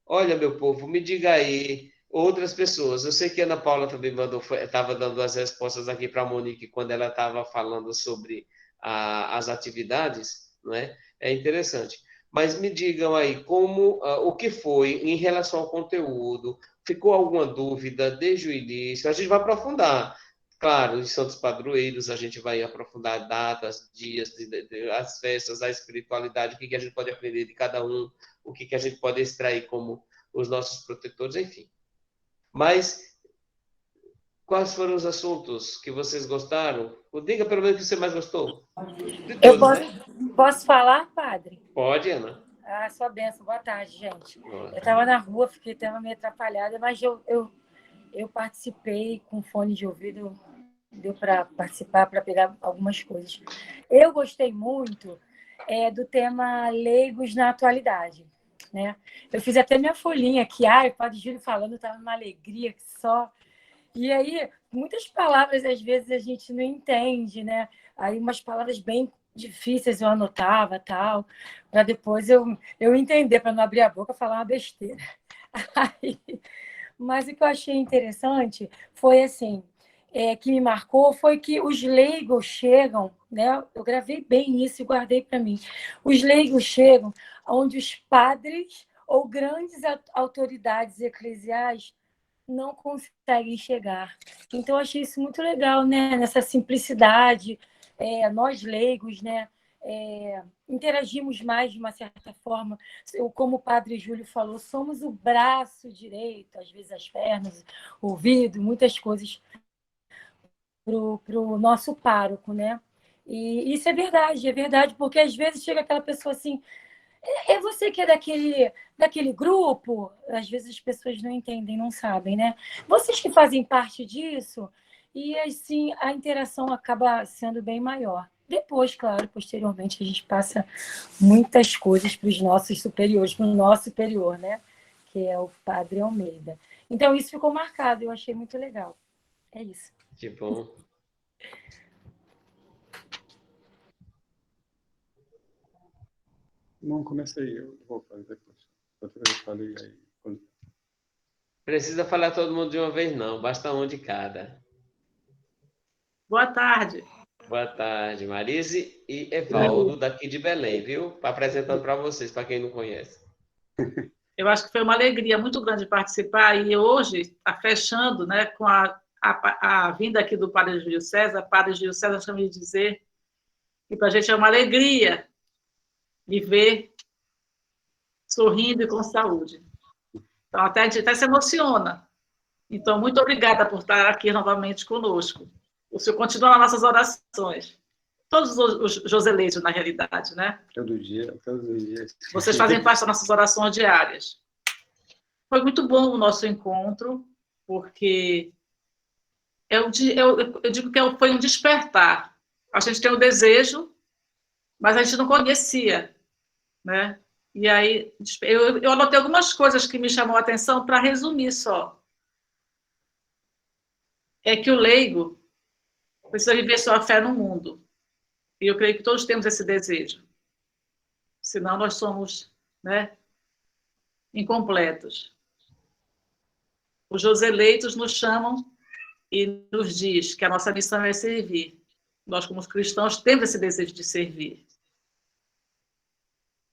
Olha, meu povo, me diga aí, outras pessoas. Eu sei que a Ana Paula também estava dando as respostas aqui para a Monique quando ela estava falando sobre as atividades, não é? É interessante. Mas me digam aí o que foi em relação ao conteúdo. Ficou alguma dúvida desde o início? A gente vai aprofundar. Claro, os santos padroeiros, a gente vai aprofundar datas, dias, as festas, a espiritualidade, o que a gente pode aprender de cada um, o que a gente pode extrair como os nossos protetores, enfim. Mas quais foram os assuntos que vocês gostaram? Diga pelo menos o que você mais gostou. De todos, né? Posso falar, padre? Pode, Ana. Ah, sua bênção. Boa tarde, gente. Boa. Eu estava na rua, fiquei meio atrapalhada, mas eu participei com fone de ouvido, deu para participar, para pegar algumas coisas. Eu gostei muito do tema leigos na atualidade, né? Eu fiz até minha folhinha aqui, o Padre Júlio falando, estava numa alegria que só... E aí, muitas palavras, às vezes, a gente não entende, né? Aí, umas palavras bem difíceis eu anotava, tal, para depois eu entender, para não abrir a boca e falar uma besteira. Aí, mas o que eu achei interessante foi, assim, que me marcou, foi que os leigos chegam, né? Eu gravei bem isso e guardei para mim. Os leigos chegam onde os padres ou grandes autoridades eclesiais não conseguem chegar. Então, eu achei isso muito legal, né? Nessa simplicidade, nós leigos, né? Interagimos mais de uma certa forma. Como o Padre Júlio falou, somos o braço direito, às vezes as pernas, o ouvido, muitas coisas para o nosso pároco, né? E isso é verdade, porque às vezes chega aquela pessoa assim, é você que é daquele grupo? Às vezes as pessoas não entendem, não sabem, né? Vocês que fazem parte disso, e assim a interação acaba sendo bem maior. Depois, claro, posteriormente, a gente passa muitas coisas para os nossos superiores, para o nosso superior, né? Que é o Padre Almeida. Então, isso ficou marcado, eu achei muito legal. É isso. Que bom. Não comecei, eu vou fazer depois. Eu falei aí. Precisa falar todo mundo de uma vez, não. Basta um de cada. Boa tarde. Boa tarde, Marise e Evaldo, daqui de Belém, viu? Apresentando para vocês, para quem não conhece. Eu acho que foi uma alegria muito grande participar e hoje está fechando, né, com a vinda aqui do Padre Júlio César. Padre Júlio César chama de dizer que para a gente é uma alegria me ver sorrindo e com saúde. Então, a gente até se emociona. Então, muito obrigada por estar aqui novamente conosco. O senhor continua nas nossas orações. Todos os Joseleitos, na realidade, né? Todos os dias. Vocês fazem parte das nossas orações diárias. Foi muito bom o nosso encontro, porque eu digo que foi um despertar. A gente tem o desejo, mas a gente não conhecia, né? E aí, eu anotei algumas coisas que me chamou a atenção para resumir só. É que o leigo precisa viver sua fé no mundo. E eu creio que todos temos esse desejo. Senão nós somos, né, incompletos. Os Joseleitos nos chamam e nos diz que a nossa missão é servir. Nós, como cristãos, temos esse desejo de servir.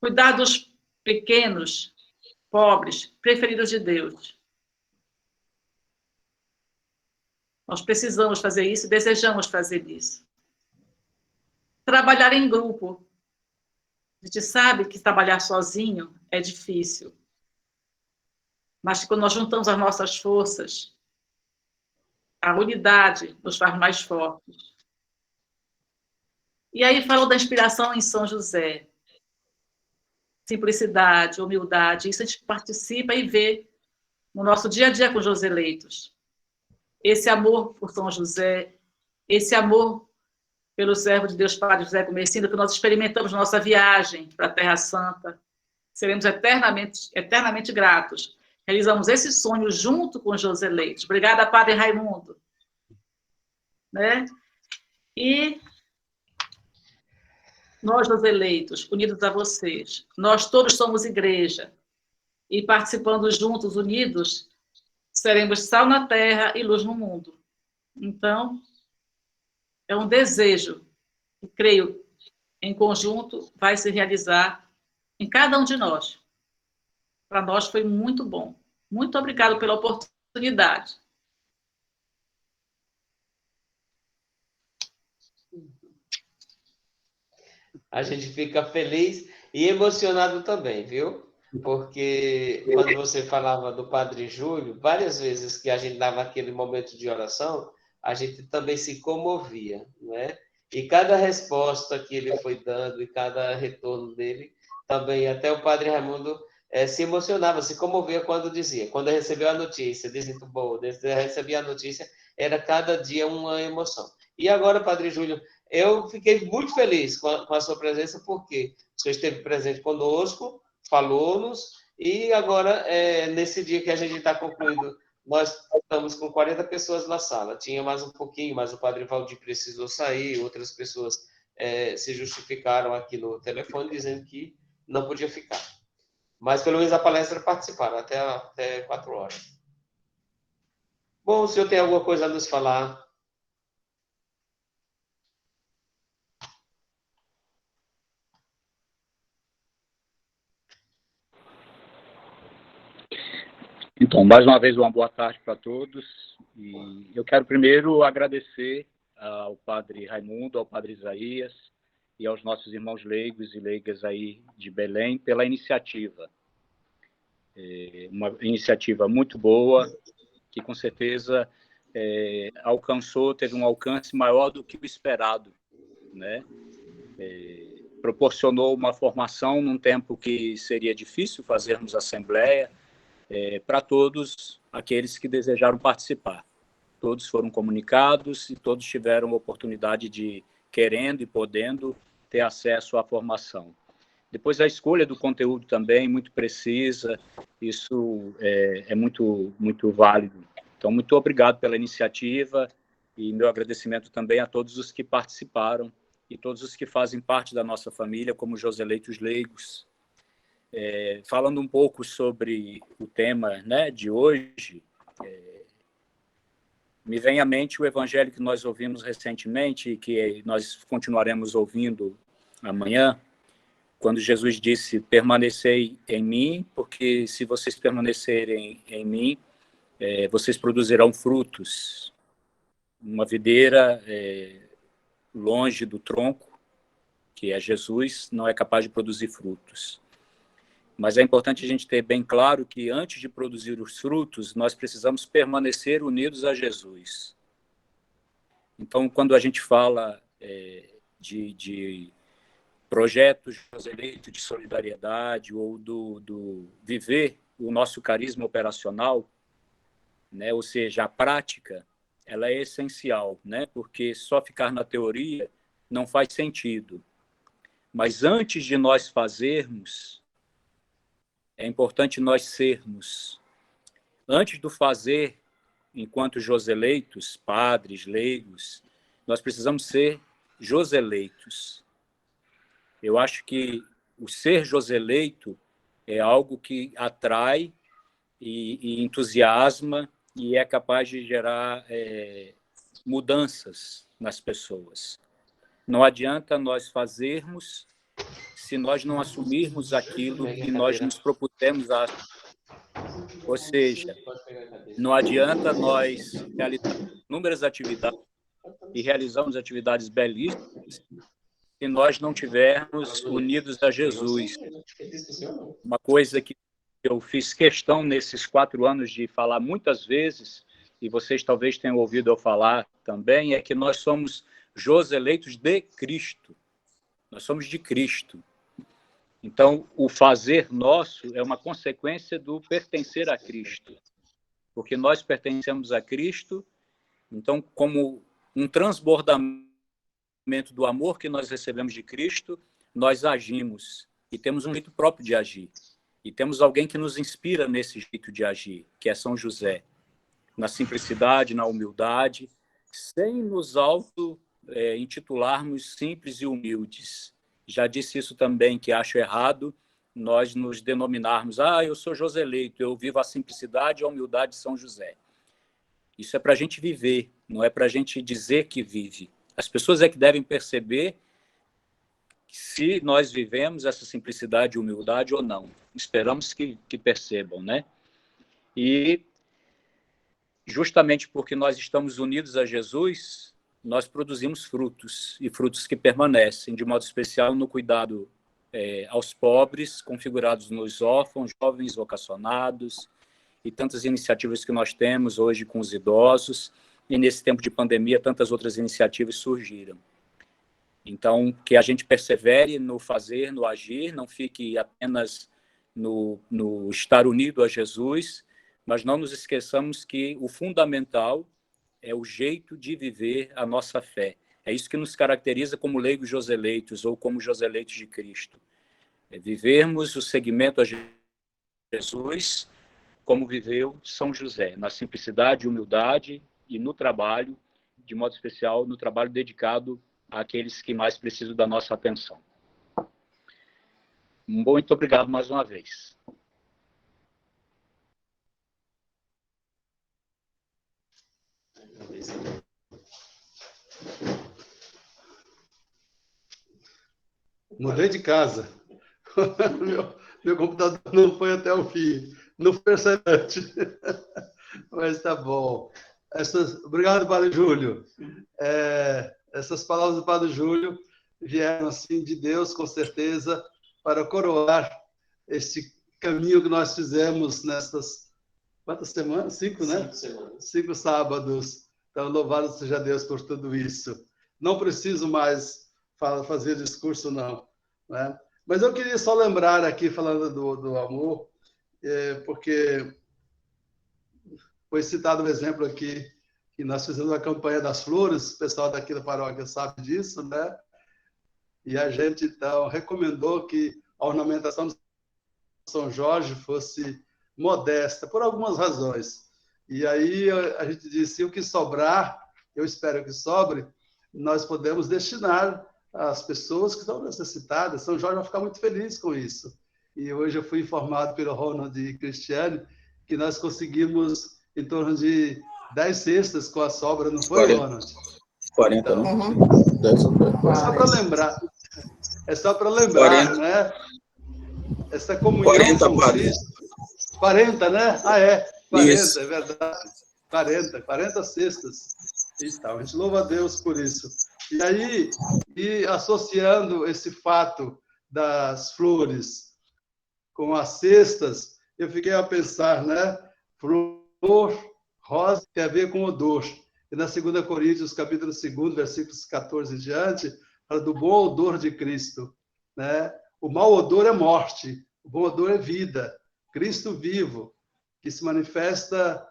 Cuidar dos pequenos pobres, preferidos de Deus. Nós precisamos fazer isso, desejamos fazer isso. Trabalhar em grupo. A gente sabe que trabalhar sozinho é difícil. Mas quando nós juntamos as nossas forças, a unidade nos faz mais fortes. E aí falou da inspiração em São José. Simplicidade, humildade, isso a gente participa e vê no nosso dia a dia com os Joseleitos. Esse amor por São José, esse amor pelo servo de Deus, Padre José Comercindo, que nós experimentamos na nossa viagem para a Terra Santa. Seremos eternamente gratos. Realizamos esse sonho junto com os Joseleitos. Obrigada, Padre Raimundo. Né? E nós, Joseleitos, unidos a vocês, nós todos somos igreja. E participando juntos, unidos, seremos sal na terra e luz no mundo. Então, é um desejo que, creio, em conjunto, vai se realizar em cada um de nós. Para nós foi muito bom. Muito obrigado pela oportunidade. A gente fica feliz e emocionado também, viu? Porque quando você falava do Padre Júlio, várias vezes que a gente dava aquele momento de oração, a gente também se comovia, não é? E cada resposta que ele foi dando e cada retorno dele, também até o Padre Raimundo se emocionava, se comovia quando dizia. Quando recebeu a notícia, dizia muito bom, recebia a notícia, era cada dia uma emoção. E agora, Padre Júlio, eu fiquei muito feliz com a sua presença, porque o senhor esteve presente conosco, falou-nos, e agora, nesse dia que a gente está concluindo, nós estamos com 40 pessoas na sala. Tinha mais um pouquinho, mas o Padre Valdir precisou sair, outras pessoas se justificaram aqui no telefone, dizendo que não podia ficar. Mas, pelo menos, a palestra participaram, até 4 horas. Bom, o senhor tem alguma coisa a nos falar? Então, mais uma vez, uma boa tarde para todos. E eu quero primeiro agradecer ao Padre Raimundo, ao Padre Isaías e aos nossos irmãos leigos e leigas aí de Belém pela iniciativa. Uma iniciativa muito boa, que com certeza teve um alcance maior do que o esperado, né? Proporcionou uma formação num tempo que seria difícil fazermos assembleia, para todos aqueles que desejaram participar. Todos foram comunicados e todos tiveram a oportunidade de, querendo e podendo, ter acesso à formação. Depois, a escolha do conteúdo também, muito precisa, isso é muito, muito válido. Então, muito obrigado pela iniciativa e meu agradecimento também a todos os que participaram e todos os que fazem parte da nossa família, como Joseleitos leigos. Falando um pouco sobre o tema, né, de hoje, me vem à mente o evangelho que nós ouvimos recentemente e que nós continuaremos ouvindo amanhã, quando Jesus disse: permanecei em mim, porque se vocês permanecerem em mim, vocês produzirão frutos. Uma videira longe do tronco, que é Jesus, não é capaz de produzir frutos. Mas é importante a gente ter bem claro que, antes de produzir os frutos, nós precisamos permanecer unidos a Jesus. Então, quando a gente fala de projetos Joseleito de solidariedade ou do viver o nosso carisma operacional, né, ou seja, a prática, ela é essencial, né, porque só ficar na teoria não faz sentido. Mas antes de nós fazermos, é importante nós sermos. Antes do fazer, enquanto Joseleitos, padres, leigos, nós precisamos ser Joseleitos. Eu acho que o ser Joseleito é algo que atrai e entusiasma e é capaz de gerar mudanças nas pessoas. Não adianta nós fazermos se nós não assumirmos aquilo que nós nos propusemos a Ou seja, não adianta nós realizarmos inúmeras atividades e realizarmos atividades belíssimas se nós não tivermos unidos a Jesus. Uma coisa que eu fiz questão nesses 4 anos de falar muitas vezes, e vocês talvez tenham ouvido eu falar também, é que nós somos Joseleitos de Cristo. Nós somos de Cristo. Então, o fazer nosso é uma consequência do pertencer a Cristo. Porque nós pertencemos a Cristo, então, como um transbordamento do amor que nós recebemos de Cristo, nós agimos. E temos um jeito próprio de agir. E temos alguém que nos inspira nesse jeito de agir, que é São José. Na simplicidade, na humildade, sem nos intitularmos simples e humildes. Já disse isso também, que acho errado nós nos denominarmos, eu sou Joseleito, eu vivo a simplicidade e a humildade de São José. Isso é para a gente viver, não é para a gente dizer que vive. As pessoas é que devem perceber se nós vivemos essa simplicidade e humildade ou não. Esperamos que percebam, né? E justamente porque nós estamos unidos a Jesus, nós produzimos frutos, e frutos que permanecem, de modo especial no cuidado aos pobres, configurados nos órfãos, jovens vocacionados, e tantas iniciativas que nós temos hoje com os idosos, e nesse tempo de pandemia, tantas outras iniciativas surgiram. Então, que a gente persevere no fazer, no agir, não fique apenas no estar unido a Jesus, mas não nos esqueçamos que o fundamental é o jeito de viver a nossa fé. É isso que nos caracteriza como leigos joseleitos ou como joseleitos de Cristo. É vivermos o seguimento a Jesus como viveu São José, na simplicidade, humildade e no trabalho, de modo especial, no trabalho dedicado àqueles que mais precisam da nossa atenção. Muito obrigado mais uma vez. Mudei de casa. meu computador não foi até o fim. Não foi excelente. Mas tá bom. Obrigado, Padre Júlio. Essas palavras do Padre Júlio vieram assim de Deus, com certeza, para coroar este caminho que nós fizemos nessas quantas semanas? 5, né? 5 semanas. 5 sábados. Então, louvado seja Deus por tudo isso. Não preciso mais fazer discurso, não. Né? Mas eu queria só lembrar aqui, falando do amor, porque foi citado um exemplo aqui, que nós fizemos a campanha das flores, o pessoal daqui da paróquia sabe disso, né? E a gente, então, recomendou que a ornamentação de São Jorge fosse modesta, por algumas razões. E aí a gente disse, o que sobrar, eu espero que sobre, nós podemos destinar às pessoas que estão necessitadas. São Jorge vai ficar muito feliz com isso. E hoje eu fui informado pelo Ronald e Cristiane que nós conseguimos em torno de 10 cestas com a sobra, não foi, 40. Ronald? 40, então, não? É só para lembrar. É só para lembrar, 40. Né? Essa comunhão 40, com Cristo. 40, né? 40, isso. É verdade. 40 cestas. Então, a gente louva a Deus por isso. E aí, associando esse fato das flores com as cestas, eu fiquei a pensar, né? Flor, rosa, tem a ver com odor. E na 2 Coríntios, capítulo 2, versículos 14 em diante, fala do bom odor de Cristo. Né? O mau odor é morte, o bom odor é vida. Cristo vivo, que se manifesta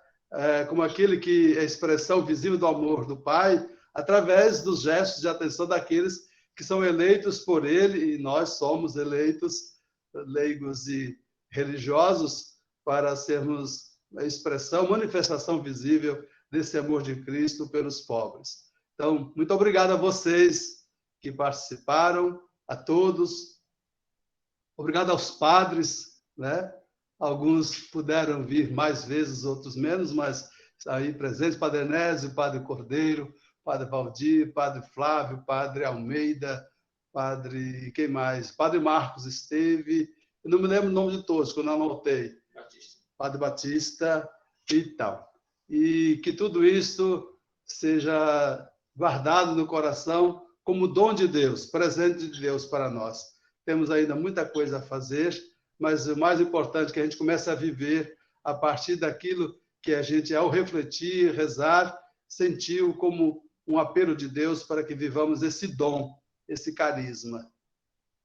como aquele que é a expressão visível do amor do Pai, através dos gestos de atenção daqueles que são eleitos por Ele, e nós somos eleitos, leigos e religiosos, para sermos a expressão, manifestação visível desse amor de Cristo pelos pobres. Então, muito obrigado a vocês que participaram, a todos. Obrigado aos padres, né? Alguns puderam vir mais vezes, outros menos, mas aí presentes, Padre Enésio, Padre Cordeiro, Padre Valdir, Padre Flávio, Padre Almeida, Padre... quem mais? Padre Marcos esteve. Eu não me lembro o nome de todos, que eu não anotei. Padre Batista e tal. E que tudo isso seja guardado no coração como dom de Deus, presente de Deus para nós. Temos ainda muita coisa a fazer, mas o mais importante é que a gente comece a viver a partir daquilo que a gente, ao refletir, rezar, sentiu como um apelo de Deus para que vivamos esse dom, esse carisma,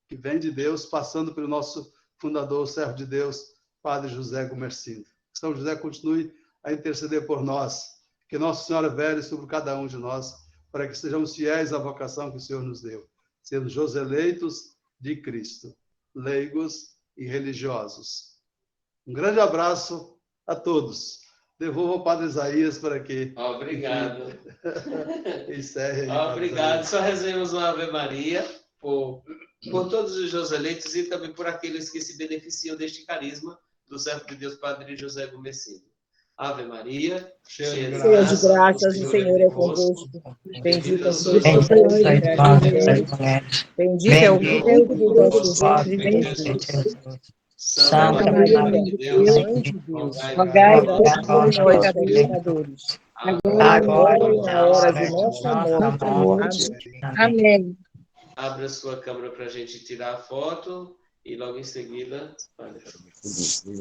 que vem de Deus, passando pelo nosso fundador, servo de Deus, Padre José Gomercindo. Que São José continue a interceder por nós, que Nossa Senhora vele sobre cada um de nós, para que sejamos fiéis à vocação que o Senhor nos deu, sendo Joseleitos de Cristo, leigos e religiosos. Um grande abraço a todos. Devolvo ao Padre Isaías para que... Obrigado. Encerre. Obrigado. Só rezemos uma Ave Maria por todos os Joseleitos e também por aqueles que se beneficiam deste carisma do servo de Deus, Padre José Gomercindo. Ave Maria, cheia de graças, o Senhor é convosco. Bendita sois vós bendito é o fruto do vosso ventre, Jesus. Santa Maria, Mãe de Deus, rogai por nós, pecadores, agora e na hora de nossa morte. Amém. Abra sua câmera para a gente tirar a foto e logo em seguida,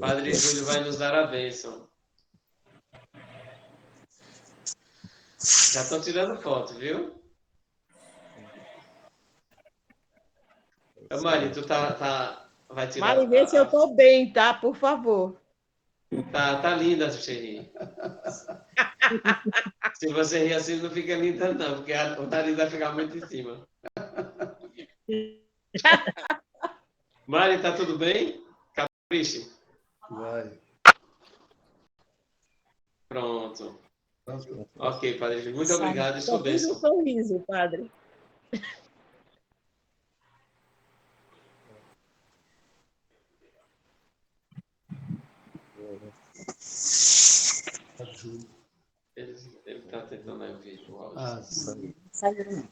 Padre Júlio vai nos dar a bênção. Já estão tirando foto, viu? Mari, tu vai tirar. Mari, vê se eu estou bem, tá? Por favor. Tá linda, Xerri. Se você rir assim, não fica linda, não, porque o nariz vai ficar muito em cima. Mari, tá tudo bem? Capriche. Vai. Pronto. Ok, Padre Júlio. Muito obrigado e sua bênção. Um sorriso, Padre. Ele está tentando ouvir o áudio. Saiu.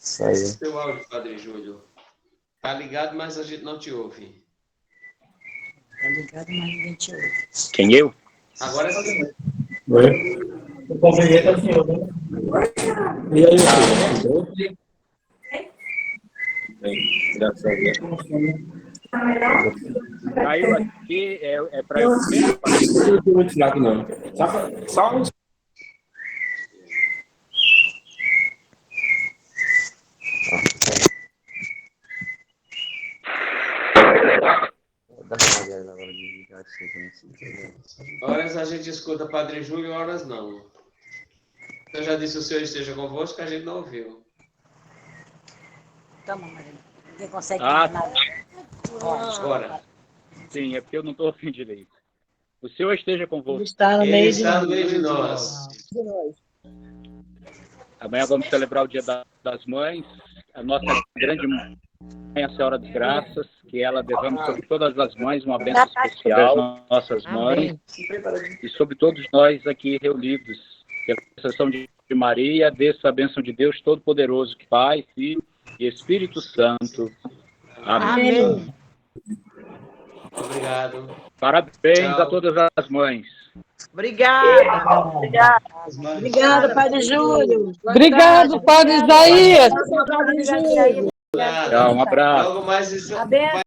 Seu áudio, Padre Júlio. Tá ligado, mas a gente não te ouve. Tá ligado, mas ninguém te ouve. Quem, eu? Agora sim. Oi? O conselheiro é o senhor, né? E aí, senhor? Bem, graças a Deus. Caiu aqui, é para eu mesmo? Não muito fraco, não. Só uns. Horas a gente escuta Padre Júlio, horas não. Eu já disse o Senhor esteja convosco, que a gente não ouviu. Toma, Maria. Ninguém consegue nada. Agora. Sim, é porque eu não estou ouvindo direito. O Senhor esteja convosco. Ele está no meio de nós. Amanhã vamos celebrar o Dia das Mães. A nossa grande mãe, a Senhora das Graças, que ela derrama sobre todas as mães uma bênção especial, nossas mães, e sobre todos nós aqui reunidos. Que a intercessão de Maria desça a bênção de Deus Todo-Poderoso, Pai, Filho e Espírito Santo. Amém. Amém. Obrigado. Parabéns Tchau. a todas as mães. Obrigada. Obrigada, Padre Júlio. Obrigado, Padre Isaías. Padre Júlio. Tchau, um abraço. Logo mais isso vai